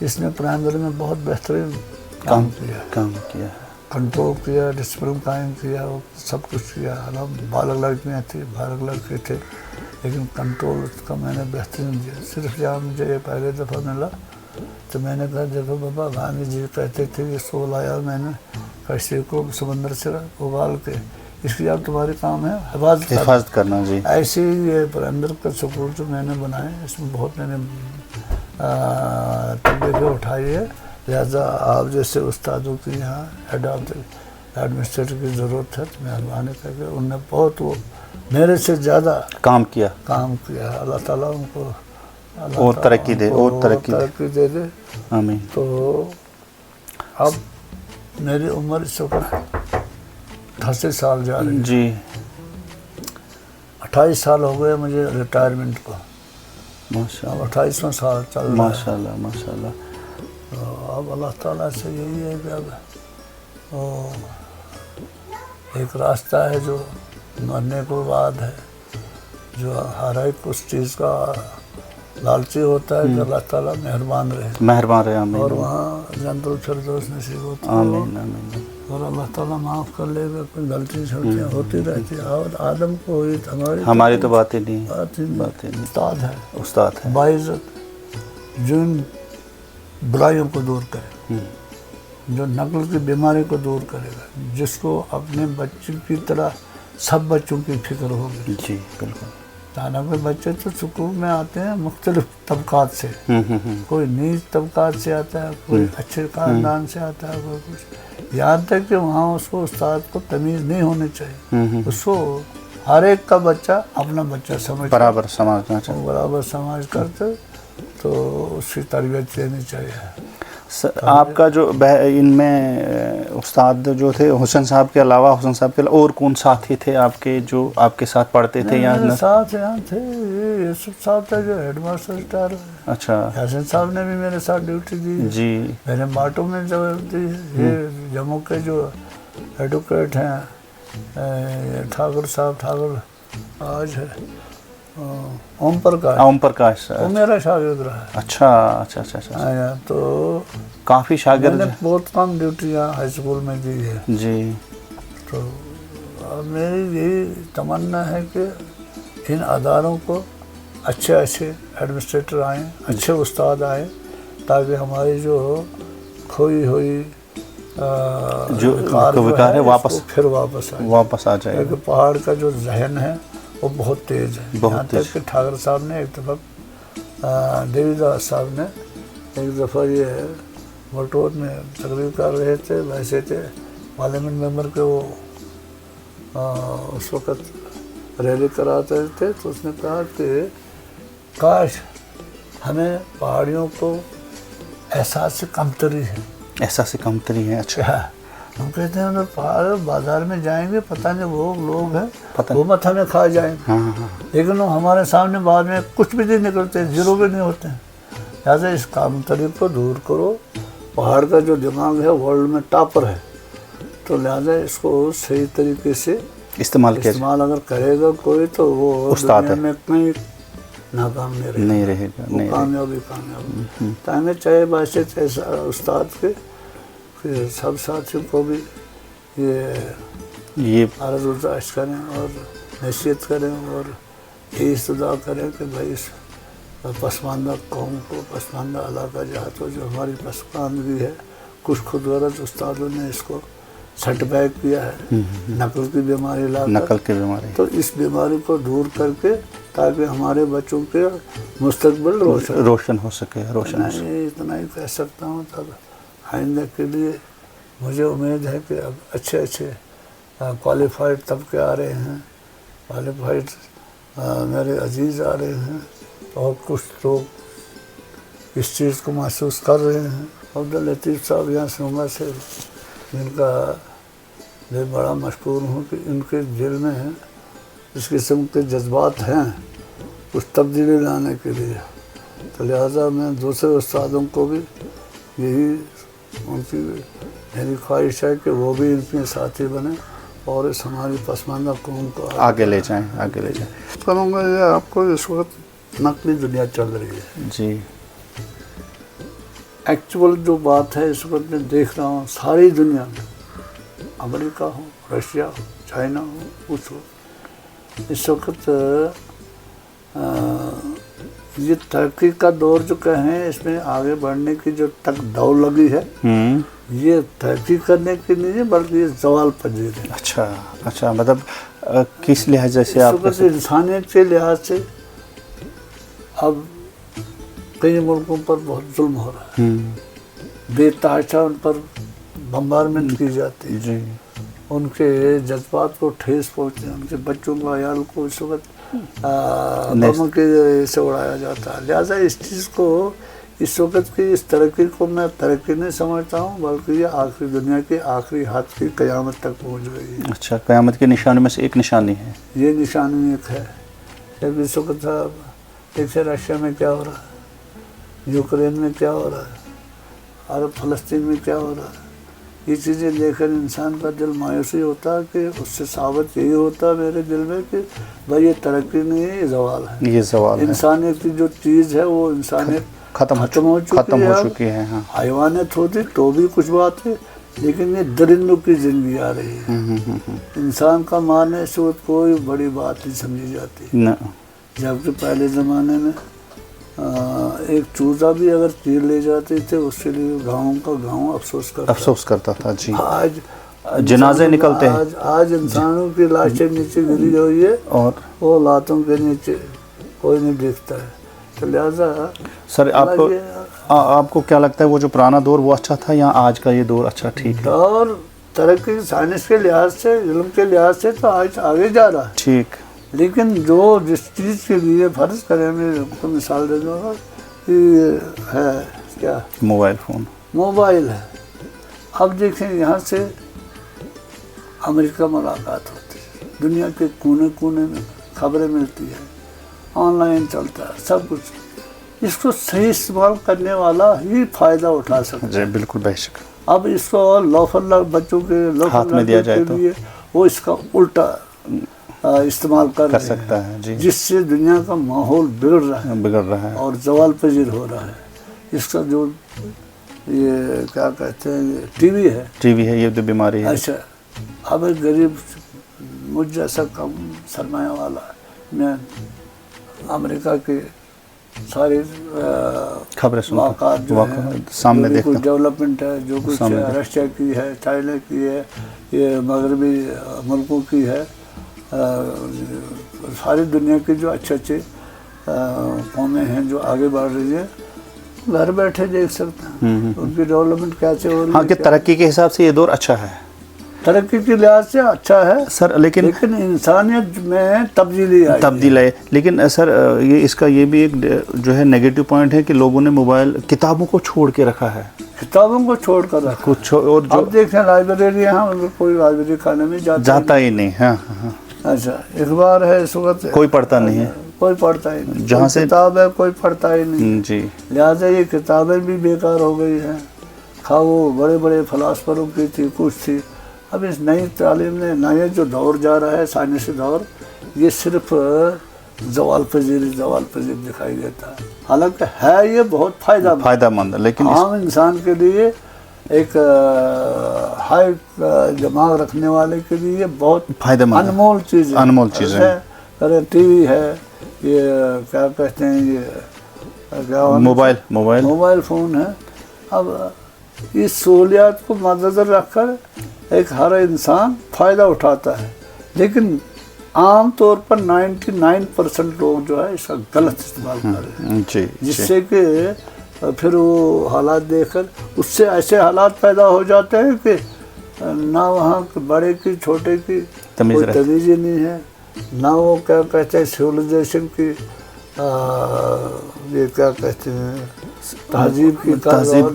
[SPEAKER 2] इसने परेंद्र में बहुत बेहतरीन काम किया, कंट्रोल किया, डिसिप्लिन कायम किया, सब कुछ किया। बालक लड़कियाँ थी, बालक लड़के थे, लेकिन कंट्रोल उसका मैंने बेहतरीन दिया। सिर्फ जहाँ मुझे ये पहले दफ़ा मिला तो मैंने कहा देखो बाबा, गांधी जी कहते थे इसको लाया मैंने कैसे को समंदर से उबाल के, इसकी अब तुम्हारी काम है हिफाजत करना जी। ऐसे ही ये परेंद्र का स्कूल जो मैंने बनाए, इसमें बहुत मैंने तकलीफें उठाई है। लिहाजा आप जैसे उस्तादों की यहाँ हेड ऑफ द एडमिनिस्ट्रेटर की ज़रूरत है, तो मेहरबानी करके उनने बहुत वो मेरे से ज़्यादा काम किया। अल्लाह ताला उनको और तरक्की दे, और तरक्की दे आमीन। तो अब मेरी उम्र इस वक्त 88 साल जा रही है जी। 28 سال ہو گئے مجھے ریٹائرمنٹ کو.
[SPEAKER 1] ماشاء
[SPEAKER 2] اب
[SPEAKER 1] اللہ
[SPEAKER 2] 28واں سال چل رہا ہے.
[SPEAKER 1] ماشاء اللہ ماشاء اللہ.
[SPEAKER 2] تو اب اللہ تعالیٰ سے یہی ہے کہ اب وہ ایک راستہ ہے جو مرنے کے بعد ہے, جو ہر ایک اس چیز کا لالچی ہوتا ہے کہ اللہ تعالیٰ مہربان رہے,
[SPEAKER 1] مہربان رہے. آمین
[SPEAKER 2] اور وہاں جنت الفردوس نصیب ہوتا ہے.
[SPEAKER 1] آمین آمین.
[SPEAKER 2] اور اللہ تعالیٰ معاف کر لے گا. کوئی غلطی شلطیاں ہوتی رہتی ہیں. اور آدم کو ہوئی
[SPEAKER 1] ہماری تو باتیں نہیں,
[SPEAKER 2] باتیں استاد ہے,
[SPEAKER 1] استاد ہے.
[SPEAKER 2] باعزت جو ان برائیوں کو دور کرے, جو نقل کی بیماری کو دور کرے گا, جس کو اپنے بچے کی طرح سب بچوں کی فکر ہوگی.
[SPEAKER 1] جی بالکل.
[SPEAKER 2] حالانکہ بچے تو سکول میں آتے ہیں مختلف طبقات سے, کوئی نیچ طبقات سے آتا ہے, کوئی اچھے خاندان سے آتا ہے, کوئی کچھ, یہاں تک کہ وہاں اس کو استاد کو تمیز نہیں ہونی چاہیے. اس کو ہر ایک کا بچہ اپنا بچہ سمجھ
[SPEAKER 1] برابر سمجھنا چاہیے,
[SPEAKER 2] برابر سمجھ کرتے تو اس کی تربیت دینی چاہیے.
[SPEAKER 1] آپ کا جو ان میں استاد جو تھے حسن صاحب کے علاوہ, حسن صاحب کے علاوہ اور کون ساتھی تھے آپ کے جو آپ کے ساتھ پڑھتے تھے؟
[SPEAKER 2] میرے ساتھ یہاں تھے یوسف صاحب تھے جو ہیڈ ماسٹر ریٹائر ہوئے.
[SPEAKER 1] اچھا.
[SPEAKER 2] حسن صاحب نے بھی میرے ساتھ ڈیوٹی دی.
[SPEAKER 1] جی.
[SPEAKER 2] میں نے ماٹو میں جو دی. یہ جموں کے جو ایڈوکیٹ ہیں ٹھاکر صاحب, ٹھاکر آج ہے اوم پرکاش, وہ میرا شاگرد رہا ہے.
[SPEAKER 1] اچھا اچھا اچھا اچھا.
[SPEAKER 2] تو
[SPEAKER 1] کافی شاگرد
[SPEAKER 2] میں نے بہت کم ڈیوٹیاں ہائی اسکول میں دی ہے.
[SPEAKER 1] جی.
[SPEAKER 2] تو میری یہی تمنا ہے کہ ان اداروں کو اچھے ایڈمنسٹریٹر آئیں, اچھے استاد آئیں, تاکہ ہماری جو کھوئی ہوئی
[SPEAKER 1] جو وقار ہے واپس آ جائے.
[SPEAKER 2] کیونکہ پہاڑ کا جو ذہن ہے وہ بہت تیز ہے. یہاں تک کہ ٹھاکر صاحب نے ایک دفعہ دیوی داس صاحب نے ایک دفعہ یہ بلٹور میں تقریر کر رہے تھے, ویسے تھے پارلیمنٹ ممبر کے, وہ اس وقت ریلی کراتے تھے, تو اس نے کہا کہ کاش ہمیں پہاڑیوں کو احساس کمتری ہے.
[SPEAKER 1] احساس کمتری ہے. اچھا.
[SPEAKER 2] ہم کہتے ہیں پہاڑ بازار میں جائیں گے, پتہ نہیں وہ لوگ ہیں وہ مت ہمیں کھا جائیں گے, لیکن وہ ہمارے سامنے بعد میں کچھ بھی نہیں نکلتے, زیرو بھی نہیں ہوتے ہیں. لہٰذا اس کمتری کو دور کرو. پہاڑ کا جو دماغ ہے ورلڈ میں ٹاپر ہے, تو لہٰذا اس کو صحیح طریقے سے استعمال اگر کرے گا کوئی, تو وہ دنیا میں کہیں ناکام نہیں رہے گا. کامیابی. تو ہمیں چاہے بحثیت استاد کے پھر سب ساتھیوں کو بھی یہ عرض گزارش کریں اور نصیحت کریں اور یہ استدعا کریں کہ بھائی اس پسماندہ قوم کو, پسماندہ علاقہ جہاں جو ہماری پسماندگی ہے, کچھ خود غرض استادوں نے اس کو سیٹ بیک کیا ہے, نقل کی بیماری لا کر, تو اس بیماری کو دور کر کے تاکہ ہمارے بچوں کے مستقبل
[SPEAKER 1] روشن ہو سکے.
[SPEAKER 2] اتنا ہی کہہ سکتا ہوں. تب آئندہ کے لیے مجھے امید ہے کہ اب اچھے کوالیفائڈ طبقے آ رہے ہیں, کوالیفائڈ میرے عزیز آ رہے ہیں, اور کچھ لوگ اس چیز کو محسوس کر رہے ہیں. عبداللطیف صاحب یہاں سنگا سے, جن کا میں بڑا مشکور ہوں کہ ان کے دل میں اس قسم کے جذبات ہیں کچھ تبدیلی لانے کے لیے. تو لہٰذا میں دوسرے استادوں کو بھی یہی ان کی میری خواہش ہے کہ وہ بھی ان کے ساتھی بنیں اور اس ہماری پسماندہ قوم کو
[SPEAKER 1] آگے لے جائیں.
[SPEAKER 2] کروں گا یہ آپ کو اس وقت نقلی دنیا چل رہی ہے.
[SPEAKER 1] جی.
[SPEAKER 2] ایکچول جو بات ہے اس وقت میں دیکھ رہا ہوں ساری دنیا میں, امریکہ ہو, رشیا ہو, چائنا ہو, کچھ ہو, اس وقت یہ ترقی کا دور جو کہیں اس میں آگے بڑھنے کی جو تک دوڑ لگی ہے, یہ ترقی کرنے کی نہیں ہے بلکہ یہ زوال پذیر ہے.
[SPEAKER 1] اچھا مطلب کس لحاظ سے آپ
[SPEAKER 2] انسانیت کے لحاظ سے اب کئی ملکوں پر بہت ظلم ہو رہا ہے, بے تحاشا ان پر بمبارمنٹ کی جاتی ہے, ان کے جذبات کو ٹھیس پہنچتے ہیں, ان کے بچوں کو, عیال کو اس وقت بم کے سے اڑایا جاتا ہے. لہٰذا اس چیز کو, اس وقت کی اس ترقی کو میں ترقی نہیں سمجھتا ہوں بلکہ یہ آخری دنیا کے آخری حد کی قیامت تک پہنچ گئی ہے.
[SPEAKER 1] اچھا, قیامت کی نشانی میں سے ایک نشانی ہے,
[SPEAKER 2] یہ نشانی ایک ہے. जब इस वक्त देखिए रशिया में क्या हो रहा है, यूक्रेन में क्या हो रहा है, अरब फलस्तीन में क्या हो रहा है, ये चीज़ें देखकर इंसान का दिल मायूसी होता है कि उससे साबित यही होता है मेरे दिल में कि भाई ये तरक्की नहीं है, ये ज़वाल है।
[SPEAKER 1] ये सवाल है,
[SPEAKER 2] इंसानियत की जो चीज़ है वो इंसानियत खत्म हो चुकी है।
[SPEAKER 1] हाँ।
[SPEAKER 2] हैवानियत होती तो भी कुछ बात है, लेकिन ये दरिंदों की जिंदगी आ रही है। इंसान का मारने से वो कोई बड़ी बात नहीं समझी जाती।
[SPEAKER 1] न
[SPEAKER 2] जबकि पहले ज़माने में एक चूजा भी अगर तीर ले जाते थे उसके लिए गाँव का गाँव अफसोस
[SPEAKER 1] करता था जी।
[SPEAKER 2] आज
[SPEAKER 1] जनाजे निकलते हैं।
[SPEAKER 2] आज इंसानों की लाशें नीचे गिरी हुई है
[SPEAKER 1] और
[SPEAKER 2] वो लातों के नीचे कोई नहीं दिखता है। तो लिहाजा
[SPEAKER 1] सर आपको क्या लगता है वो जो पुराना दौर वो अच्छा था या आज का ये दौर अच्छा ठीक है?
[SPEAKER 2] और तरक्की साइंस के लिहाज से, इल्म के लिहाज से तो आज आगे जा रहा है,
[SPEAKER 1] ठीक,
[SPEAKER 2] लेकिन जो जिस चीज़ के लिए फ़र्ज़ करें, मैं आपको मिसाल दे दूँगा कि है क्या, मोबाइल है। अब देखें यहाँ से अमेरिका मुलाकात होती है, दुनिया के कोने कोने में खबरें मिलती है, ऑनलाइन चलता है सब कुछ। इसको सही इस्तेमाल करने वाला ही फ़ायदा उठा सकता है।
[SPEAKER 1] जी बिल्कुल, बेशक।
[SPEAKER 2] अब इसको लोफर बच्चों के
[SPEAKER 1] हाथ में दिया जाए तो
[SPEAKER 2] वो इसका उल्टा इस्तेमाल कर
[SPEAKER 1] सकता है जी,
[SPEAKER 2] जिससे दुनिया का माहौल बिगड़ रहा है और जवाल पजीर हो रहा है। इसका जो ये क्या कहते हैं टीवी है, ये तो बीमारी है। अच्छा, अब एक गरीब मुझ जैसा कम सरमाया वाला, मैं अमेरिका के सारी
[SPEAKER 1] खबरें
[SPEAKER 2] सुनता,
[SPEAKER 1] सामने देखता,
[SPEAKER 2] कुछ डेवलपमेंट है, जो कुछ रशिया की है, चाइना की है, ये मगरबी मुल्कों की है, सारी दुनिया की जो अच्छे कौमें हैं जो आगे बढ़ रही है, घर बैठे देख सकते हैं उनकी डेवलपमेंट कैसे हो रही है।
[SPEAKER 1] हाँ, कि तरक्की के हिसाब से ये दौर अच्छा है,
[SPEAKER 2] तरक्की के लिहाज से अच्छा है
[SPEAKER 1] सर, लेकिन
[SPEAKER 2] इंसानियत में तब्दीली
[SPEAKER 1] आई। लेकिन सर ये इसका ये भी एक जो है नेगेटिव पॉइंट है कि लोगों ने मोबाइल किताबों को छोड़ के रखा है,
[SPEAKER 2] किताबों को छोड़ कर रखा
[SPEAKER 1] कुछ। और जो
[SPEAKER 2] अब देखें लाइब्रेरी, यहाँ कोई लाइब्रेरी खाने में
[SPEAKER 1] जाता ही नहीं। हाँ।
[SPEAKER 2] अच्छा, अखबार है इस वक्त
[SPEAKER 1] कोई पढ़ता नहीं है,
[SPEAKER 2] कोई पढ़ता ही नहीं,
[SPEAKER 1] जहाँ से
[SPEAKER 2] किताब है कोई पढ़ता ही नहीं
[SPEAKER 1] जी।
[SPEAKER 2] लिहाजा ये किताबें भी बेकार हो गई हैं। वो बड़े बड़े फलासफरों की थी, कुछ थी। अब इस नई तालीम ने, नया जो दौर जा रहा है साइंसी दौर, ये सिर्फ जवाल पजीर दिखाई देता है। हालांकि है ये बहुत फ़ायदामंद, लेकिन आम इंसान के लिए, एक हाई दिमाग रखने वाले के लिए बहुत फ़ायदेमंद, अनमोल चीज़ है। अरे टीवी है, ये क्या कहते हैं, ये क्या मोबाइल फ़ोन है। अब इस सहूलियात को मद्देनज़र रखकर एक हर इंसान फ़ायदा उठाता है, लेकिन आम तौर पर 99% लोग जो है इसका गलत इस्तेमाल कर रहे हैं, जिससे कि फिर वो हालात देखकर उससे ऐसे हालात पैदा हो जाते हैं कि ना वहाँ बड़े की छोटे की कोई तमीज़ ही नहीं है, ना वो क्या कहते हैं सिविलाइजेशन की, ये क्या कहते हैं, तहजीब की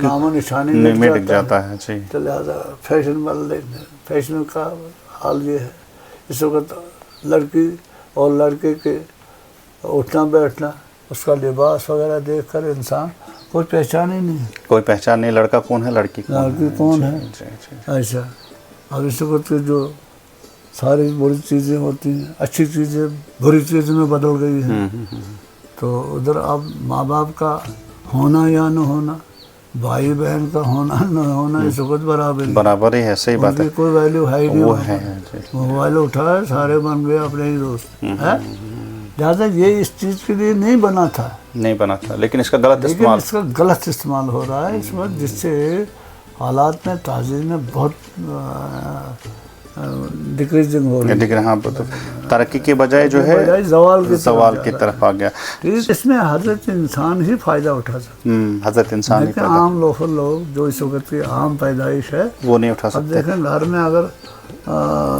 [SPEAKER 2] नामो निशानी मिट जाता है। तो लिहाजा फैशन का हाल ये है। इस वक्त लड़की और लड़के के उठना बैठना, उसका लिबास वगैरह देखकर इंसान कोई पहचान ही नहीं,
[SPEAKER 1] लड़का कौन है, लड़की
[SPEAKER 2] कौन है। ऐसा अब इस वक्त जो सारी बुरी चीज़ें होती हैं, अच्छी चीज़ें बुरी चीज़ों में बदल गई हैं। तो उधर अब माँ बाप का होना या न होना, भाई बहन का होना न होना इस वक्त बराबर ही है। सही बात है, कोई वैल्यू है ही नहीं। मोबाइल उठाया, सारे बन गए अपने ही दोस्त है। लिहाजा ये इस चीज़ के लिए नहीं बना था, लेकिन इसका गलत इस्तेमाल हो रहा है इस वक्त, जिससे हालात में तहजीब में बहुत डिक्रीजिंग हो रही है।
[SPEAKER 1] हाँ, तरक्की के बजाय जो है जवाल की तरफ आ गया।
[SPEAKER 2] इसमें हजरत इंसान ही फ़ायदा उठा सकता,
[SPEAKER 1] हजरत इंसान ही।
[SPEAKER 2] आम लोग जो इस वक्त की आम पैदाइश है
[SPEAKER 1] वो नहीं उठा सकते।
[SPEAKER 2] अब देखें घर में अगर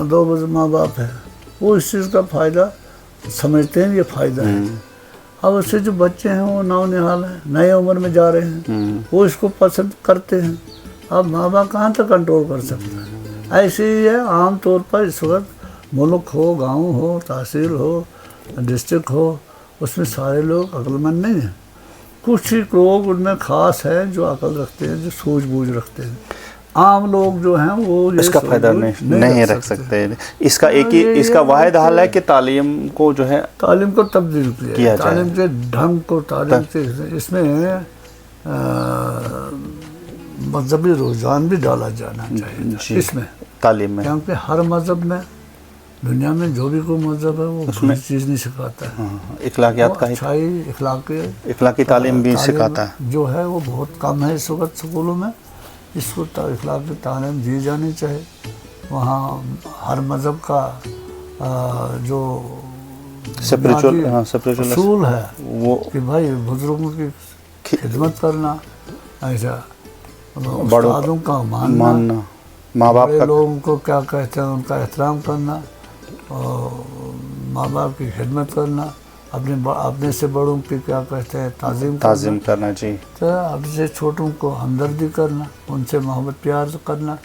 [SPEAKER 2] 2 माँ बाप है, वो इस चीज़ का फ़ायदा समझते हैं, ये फ़ायदा है। अब उससे जो बच्चे हैं वो नौनिहाल हैं, नए उम्र में जा रहे हैं, वो इसको पसंद करते हैं। अब माँ बाप कहाँ तक कंट्रोल कर सकते हैं। ऐसे ही है आम तौर पर इस वक्त मुल्क हो, गांव हो, तहसील हो, ڈسٹرکٹ ہو اس میں سارے لوگ عقل مند نہیں ہیں. کچھ ہی لوگ ان میں خاص ہیں جو عقل رکھتے ہیں, جو سوجھ بوجھ رکھتے ہیں. عام لوگ جو ہیں وہ
[SPEAKER 1] اس کا فائدہ نہیں رکھ سکتے. اس کا ایک ہی اس کا واحد حل ہے کہ تعلیم کو جو ہے
[SPEAKER 2] تعلیم کو تبدیل کیا
[SPEAKER 1] جائے,
[SPEAKER 2] تعلیم کے ڈھنگ کو, تعلیم سے اس میں مذہبی رجحان بھی ڈالا جانا چاہیے اس میں
[SPEAKER 1] تعلیم میں,
[SPEAKER 2] کیونکہ ہر مذہب میں دنیا میں جو بھی کوئی مذہب ہے وہ کوئی چیز نہیں سکھاتا ہے.
[SPEAKER 1] اخلاقیات کا
[SPEAKER 2] اچھائی
[SPEAKER 1] اخلاقی تعلیم بھی سکھاتا ہے
[SPEAKER 2] جو ہے وہ بہت کم ہے اس وقت اسکولوں میں. اس کو اخلاقی تعلیم دی جانی چاہیے. وہاں ہر مذہب کا جو اصول ہے وہ کہ بھائی بزرگوں کی خدمت کرنا, ایسا استادوں کا ماننا,
[SPEAKER 1] ماں باپ کا
[SPEAKER 2] لوگوں کو کیا کہتے ہیں ان کا احترام کرنا, اور ماں باپ کی خدمت کرنا, اپنے سے بڑوں کی کیا کہتے ہیں تعظیم
[SPEAKER 1] کرنا. جی,
[SPEAKER 2] تو اپنے سے چھوٹوں کو ہمدردی کرنا, ان سے محبت پیار کرنا.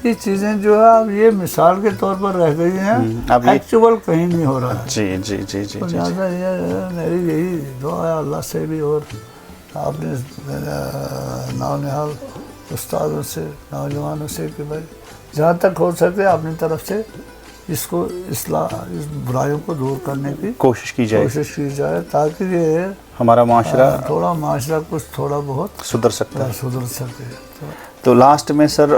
[SPEAKER 2] یہ چیزیں جو ہے اب یہ مثال کے طور پر رہ گئی ہیں, ایکچوئل کہیں نہیں ہو رہا ہے.
[SPEAKER 1] جی جی جی جی,
[SPEAKER 2] لہٰذا یہ میری یہی دعا ہے اللہ سے بھی اور اپنے نونہال استادوں سے, نوجوانوں سے کہ بھائی جہاں تک ہو سکے اپنی طرف سے اس کو اصلاح, اس برائیوں کو دور کرنے کی
[SPEAKER 1] کوشش کی
[SPEAKER 2] جائے تاکہ یہ
[SPEAKER 1] ہمارا
[SPEAKER 2] معاشرہ کچھ تھوڑا بہت
[SPEAKER 1] سدھر سکے.
[SPEAKER 2] تو
[SPEAKER 1] لاسٹ میں سر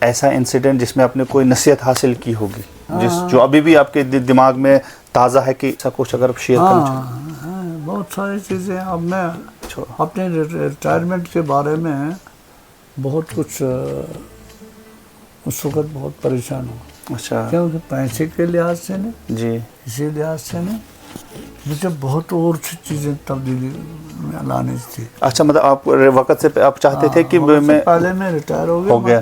[SPEAKER 1] ایسا انسیڈنٹ جس میں آپ نے کوئی نصیحت حاصل کی ہوگی, جو ابھی بھی آپ کے دماغ میں تازہ ہے کہ ایسا کچھ اگر شیئر کرنا چاہیں.
[SPEAKER 2] بہت ساری چیزیں. اب میں اپنے ریٹائرمنٹ کے بارے میں بہت کچھ اس وقت بہت پریشان ہوں.
[SPEAKER 1] اچھا,
[SPEAKER 2] کیونکہ پیسے کے لحاظ سے نہیں,
[SPEAKER 1] جی
[SPEAKER 2] اسی لحاظ سے نہیں, مجھے بہت اور سی چیزیں تبدیلی میں لانی تھی.
[SPEAKER 1] اچھا, مطلب آپ وقت سے آپ چاہتے تھے کہ میں
[SPEAKER 2] پہلے میں ریٹائر ہو گیا,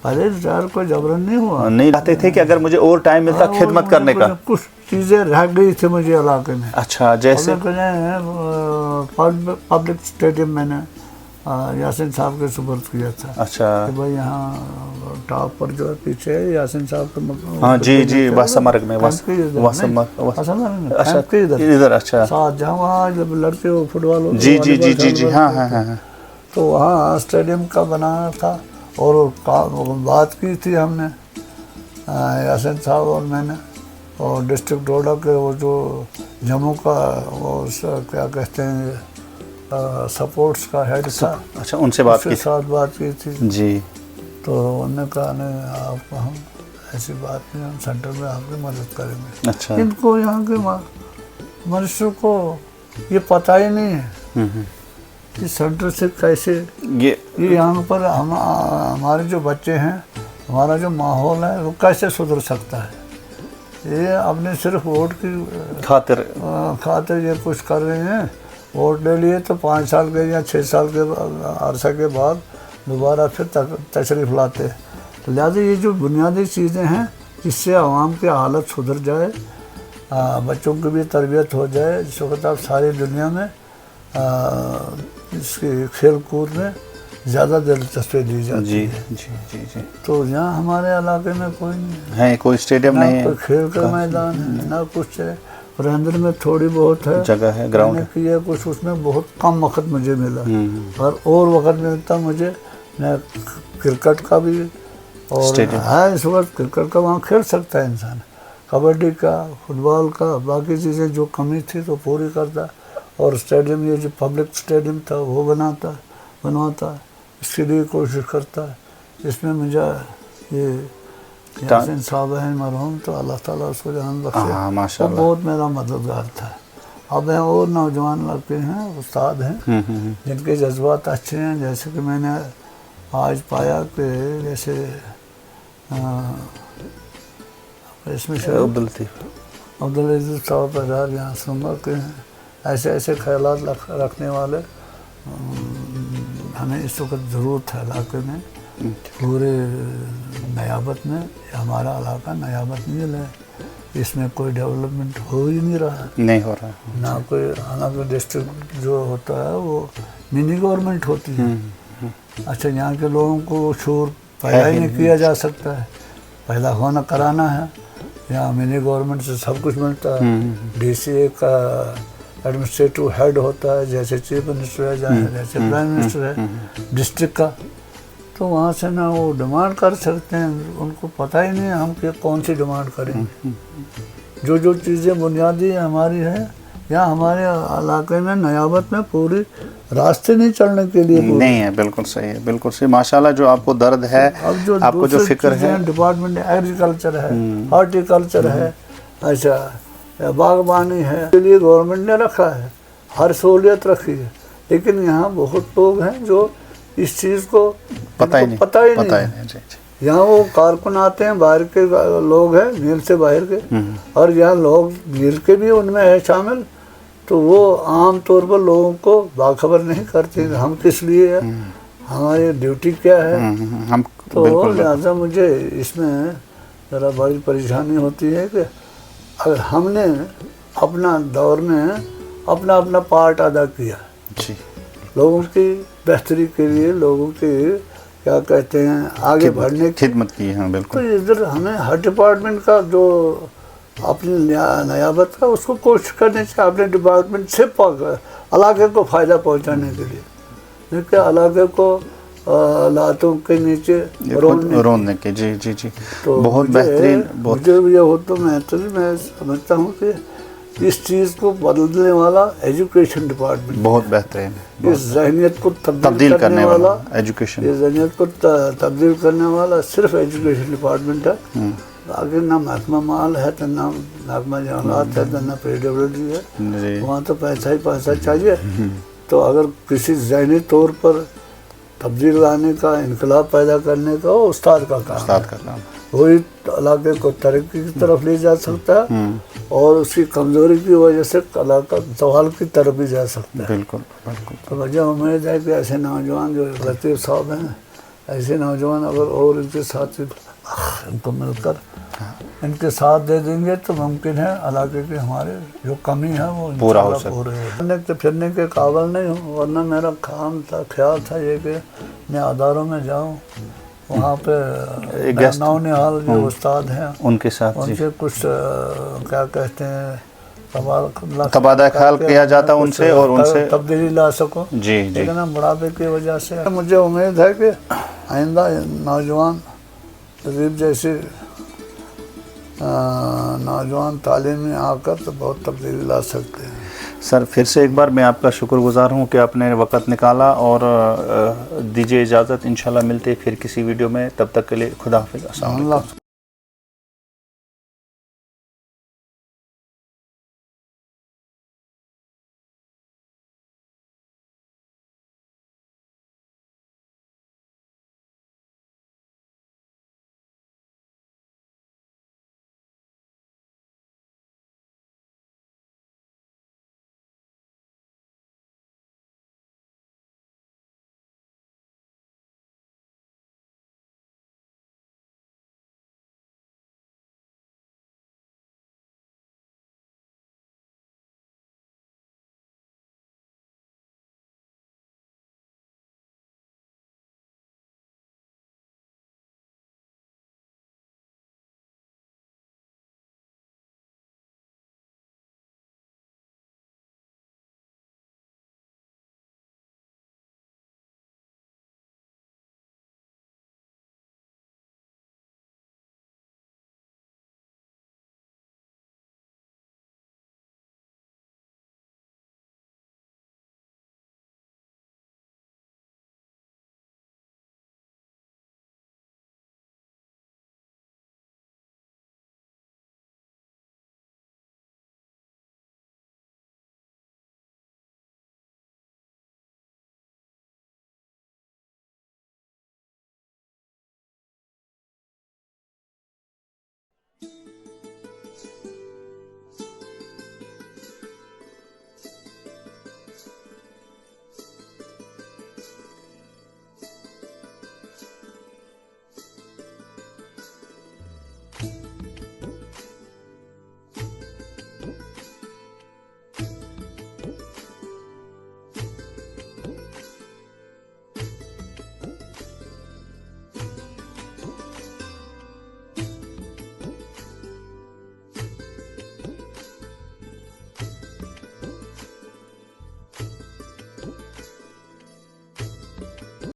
[SPEAKER 2] پہلے ریٹائر کوئی جبرن نہیں ہوا,
[SPEAKER 1] نہیں چاہتے تھے کہ اگر مجھے اور ٹائم ملتا خدمت کرنے کا.
[SPEAKER 2] کچھ چیزیں رہ گئی تھی مجھے علاقے میں.
[SPEAKER 1] اچھا, جیسے
[SPEAKER 2] پبلک اسٹیڈیم میں نے یاسین صاحب کے سپرد کیا تھا.
[SPEAKER 1] اچھا,
[SPEAKER 2] کہ بھائی یہاں ٹاپ پر جو ہے پیچھے یاسین صاحب کا مکان.
[SPEAKER 1] ہاں جی جی, واسمرگ میں ادھر. اچھا,
[SPEAKER 2] ساتھ جہاں وہاں جب لڑکے ہو فٹ بال,
[SPEAKER 1] جی جی جی جی جی, ہاں ہاں ہاں,
[SPEAKER 2] تو وہاں اسٹیڈیم کا بنانا تھا اور بات کی تھی ہم نے یاسین صاحب اور میں نے, اور ڈسٹرکٹ ڈوڈا کے وہ جو جموں کا وہ کیا کہتے ہیں سپورٹس کا ہیڈ تھا.
[SPEAKER 1] اچھا, ان سے بات
[SPEAKER 2] کی تھی.
[SPEAKER 1] جی,
[SPEAKER 2] تو انہوں نے کہا نہیں آپ کو ہم ایسی بات نہیں, ہم سینٹر میں آپ کی مدد کریں گے.
[SPEAKER 1] اچھا,
[SPEAKER 2] ان کو یہاں کے منسٹر کو یہ پتہ ہی نہیں ہے کہ سینٹر سے کیسے یہ یہاں پر ہمارے جو بچے ہیں, ہمارا جو ماحول ہے وہ کیسے سدھر سکتا ہے. یہ اپنے صرف ووٹ کی خاطر یہ کچھ کر رہے ہیں. ووٹ لے لیے تو 5 سال کے یا 6 سال کے عرصہ کے بعد دوبارہ پھر تشریف لاتے. تو لہٰذا یہ جو بنیادی چیزیں ہیں جس سے عوام کی حالت سدھر جائے, بچوں کی بھی تربیت ہو جائے. جس وقت آپ ساری دنیا میں اس کی کھیل کود میں زیادہ دلچسپی دی جاتی ہے.
[SPEAKER 1] جی جی جی,
[SPEAKER 2] تو یہاں ہمارے علاقے میں کوئی نہیں
[SPEAKER 1] ہے, کوئی اسٹیڈیم نہیں ہے,
[SPEAKER 2] کوئی کھیل کا میدان ہے, نہ کچھ ہے. رہندر میں تھوڑی بہت ہے
[SPEAKER 1] جگہ ہے, گراؤنڈ
[SPEAKER 2] کی ہے کچھ, اس میں بہت کم وقت مجھے ملا. اور وقت ملتا مجھے میں کرکٹ کا بھی, اور ہے اس وقت کرکٹ کا وہاں کھیل سکتا ہے انسان, کبڈی کا, فٹ بال کا, باقی چیزیں جو کمی تھی تو پوری کرتا. اور اسٹیڈیم یہ جو پبلک اسٹیڈیم تھا وہ بنواتا, اس کے لیے کوشش کرتا. اس میں مجھے یہ یاسین صاحب ہیں مرحوم, تو اللہ تعالیٰ اس کو جان بخشے, وہ بہت میرا مددگار تھا. اب ہیں اور نوجوان لڑکے ہیں, استاد ہیں جن کے جذبات اچھے ہیں. جیسے کہ میں نے آج پایا کہ جیسے اس میں عبدالعزیز صاحب ہزار یہاں سنگا کے ہیں. ایسے خیالات رکھنے والے ہمیں اس وقت ضرورت ہے علاقے میں. پورے نیابت میں ہمارا علاقہ نیابت نہیں ہے, اس میں کوئی ڈیولپمنٹ ہو ہی نہیں رہا, نہ کوئی. حالانکہ ڈسٹرکٹ جو ہوتا ہے وہ منی گورنمنٹ ہوتی ہے. اچھا, یہاں کے لوگوں کو شعور پیدا ہی نہیں کیا جا سکتا ہے, پیدا کرانا ہے. यहाँ मिनी गवर्नमेंट से सब कुछ मिलता है। DCA का एडमिनिस्ट्रेटिव हेड होता है, जैसे चीफ मिनिस्टर है, जैसे प्राइम मिनिस्टर है डिस्ट्रिक्ट का। तो वहाँ से ना वो डिमांड कर सकते हैं, उनको पता ही नहीं हम कि कौन सी डिमांड करेंगे। जो चीज़ें बुनियादी हमारी है, यहाँ हमारे इलाके में नयाबत में पूरी रास्ते नहीं चलने के लिए
[SPEAKER 1] नहीं है। बिल्कुल सही है, बिल्कुल सही। माशाल्लाह, जो आपको दर्द है,
[SPEAKER 2] अब
[SPEAKER 1] आपको जो फिक्र है,
[SPEAKER 2] डिपार्टमेंट एग्रीकल्चर है, हॉर्टिकल्चर है, अच्छा बागबानी है, के लिए गवर्नमेंट ने रखा है, हर सहूलियत रखी है। लेकिन यहाँ बहुत लोग हैं जो इस चीज़ को पता ही नहीं। यहाँ वो कारकुन आते हैं, बाहर के लोग हैं, नील से बाहर के, और यहाँ लोग नील के भी उनमें है शामिल। तो वो आम तौर पर लोगों को बाखबर नहीं करते हम किस लिए है, हमारी ड्यूटी क्या है।
[SPEAKER 1] हम
[SPEAKER 2] तो लिहाजा मुझे इसमें ज़रा बड़ी परेशानी होती है कि अगर हमने अपना दौर में अपना अपना पार्ट अदा किया
[SPEAKER 1] जी,
[SPEAKER 2] लोगों की बेहतरी के लिए, लोगों की क्या कहते हैं आगे बढ़ने की
[SPEAKER 1] खिदमत की है। बिल्कुल।
[SPEAKER 2] तो इधर हमें हर डिपार्टमेंट का जो अपनी नयाबत का उसको कोशिश करनी चाहिए अपने डिपार्टमेंट से इलाके को फ़ायदा पहुंचाने के लिए, क्योंकि इलाके को लातों के नीचे
[SPEAKER 1] रोने के। जी जी जी,
[SPEAKER 2] तो
[SPEAKER 1] बहुत बेहतरीन।
[SPEAKER 2] मुझे ये हो तो मैं समझता हूँ कि इस चीज़ को बदलने वाला एजुकेशन डिपार्टमेंट
[SPEAKER 1] बहुत बेहतरीन है।
[SPEAKER 2] इस जहनियत को
[SPEAKER 1] तब्दील करने वाला एजुकेशन,
[SPEAKER 2] इस जहनियत को तब्दील करने वाला सिर्फ एजुकेशन डिपार्टमेंट है। आगे ना महकमा माल है, तो ना महकमा जंगलात है, तो ना PWD है। वहाँ तो पैसा ही पैसा चाहिए। तो अगर किसी जहनी तौर पर तब्दील लाने का, इनकलाब पैदा करने का वो उस्ताद का काम, वही इलाके को तरक्की की तरफ ले जा सकता है और उसकी कमज़ोरी की वजह से इलाका सवाल की तरफ भी जा सकता है।
[SPEAKER 1] बिल्कुल बिल्कुल।
[SPEAKER 2] तो मुझे उम्मीद है कि ऐसे नौजवान जो लतीफ़ साहब हैं, ऐसे नौजवान अगर और इनके साथी इनको मिलकर इनके साथ दे देंगे तो मुमकिन है इलाके के हमारे जो कमी है वो
[SPEAKER 1] पूरा हो सकता।
[SPEAKER 2] फिरने के काबिल नहीं हूँ, वरना मेरा ख्याल था ये कि मैं अदारों में जाऊँ, वहाँ पे नौनिहाल जो उस्ताद हैं
[SPEAKER 1] उनके साथ
[SPEAKER 2] उनके कुछ क्या कहते हैं
[SPEAKER 1] तबादला ख्याल किया जाता उनसे और उनसे
[SPEAKER 2] तब्दीली ला सको।
[SPEAKER 1] जी जी।
[SPEAKER 2] लेकिन बुढ़ापे की वजह से मुझे उम्मीद है कि आइंदा नौजवान तजीब जैसे नौजवान तालीम में आकर तो बहुत तब्दीली ला सकते हैं।
[SPEAKER 1] सर, फिर से एक बार मैं आपका शुक्रगुजार हूँ कि आपने वक़्त निकाला और दीजिए इजाज़त। इंशाल्लाह मिलते फिर किसी वीडियो में, तब तक के लिए खुदा हाफिज़। अस्सलाम वालेकुम।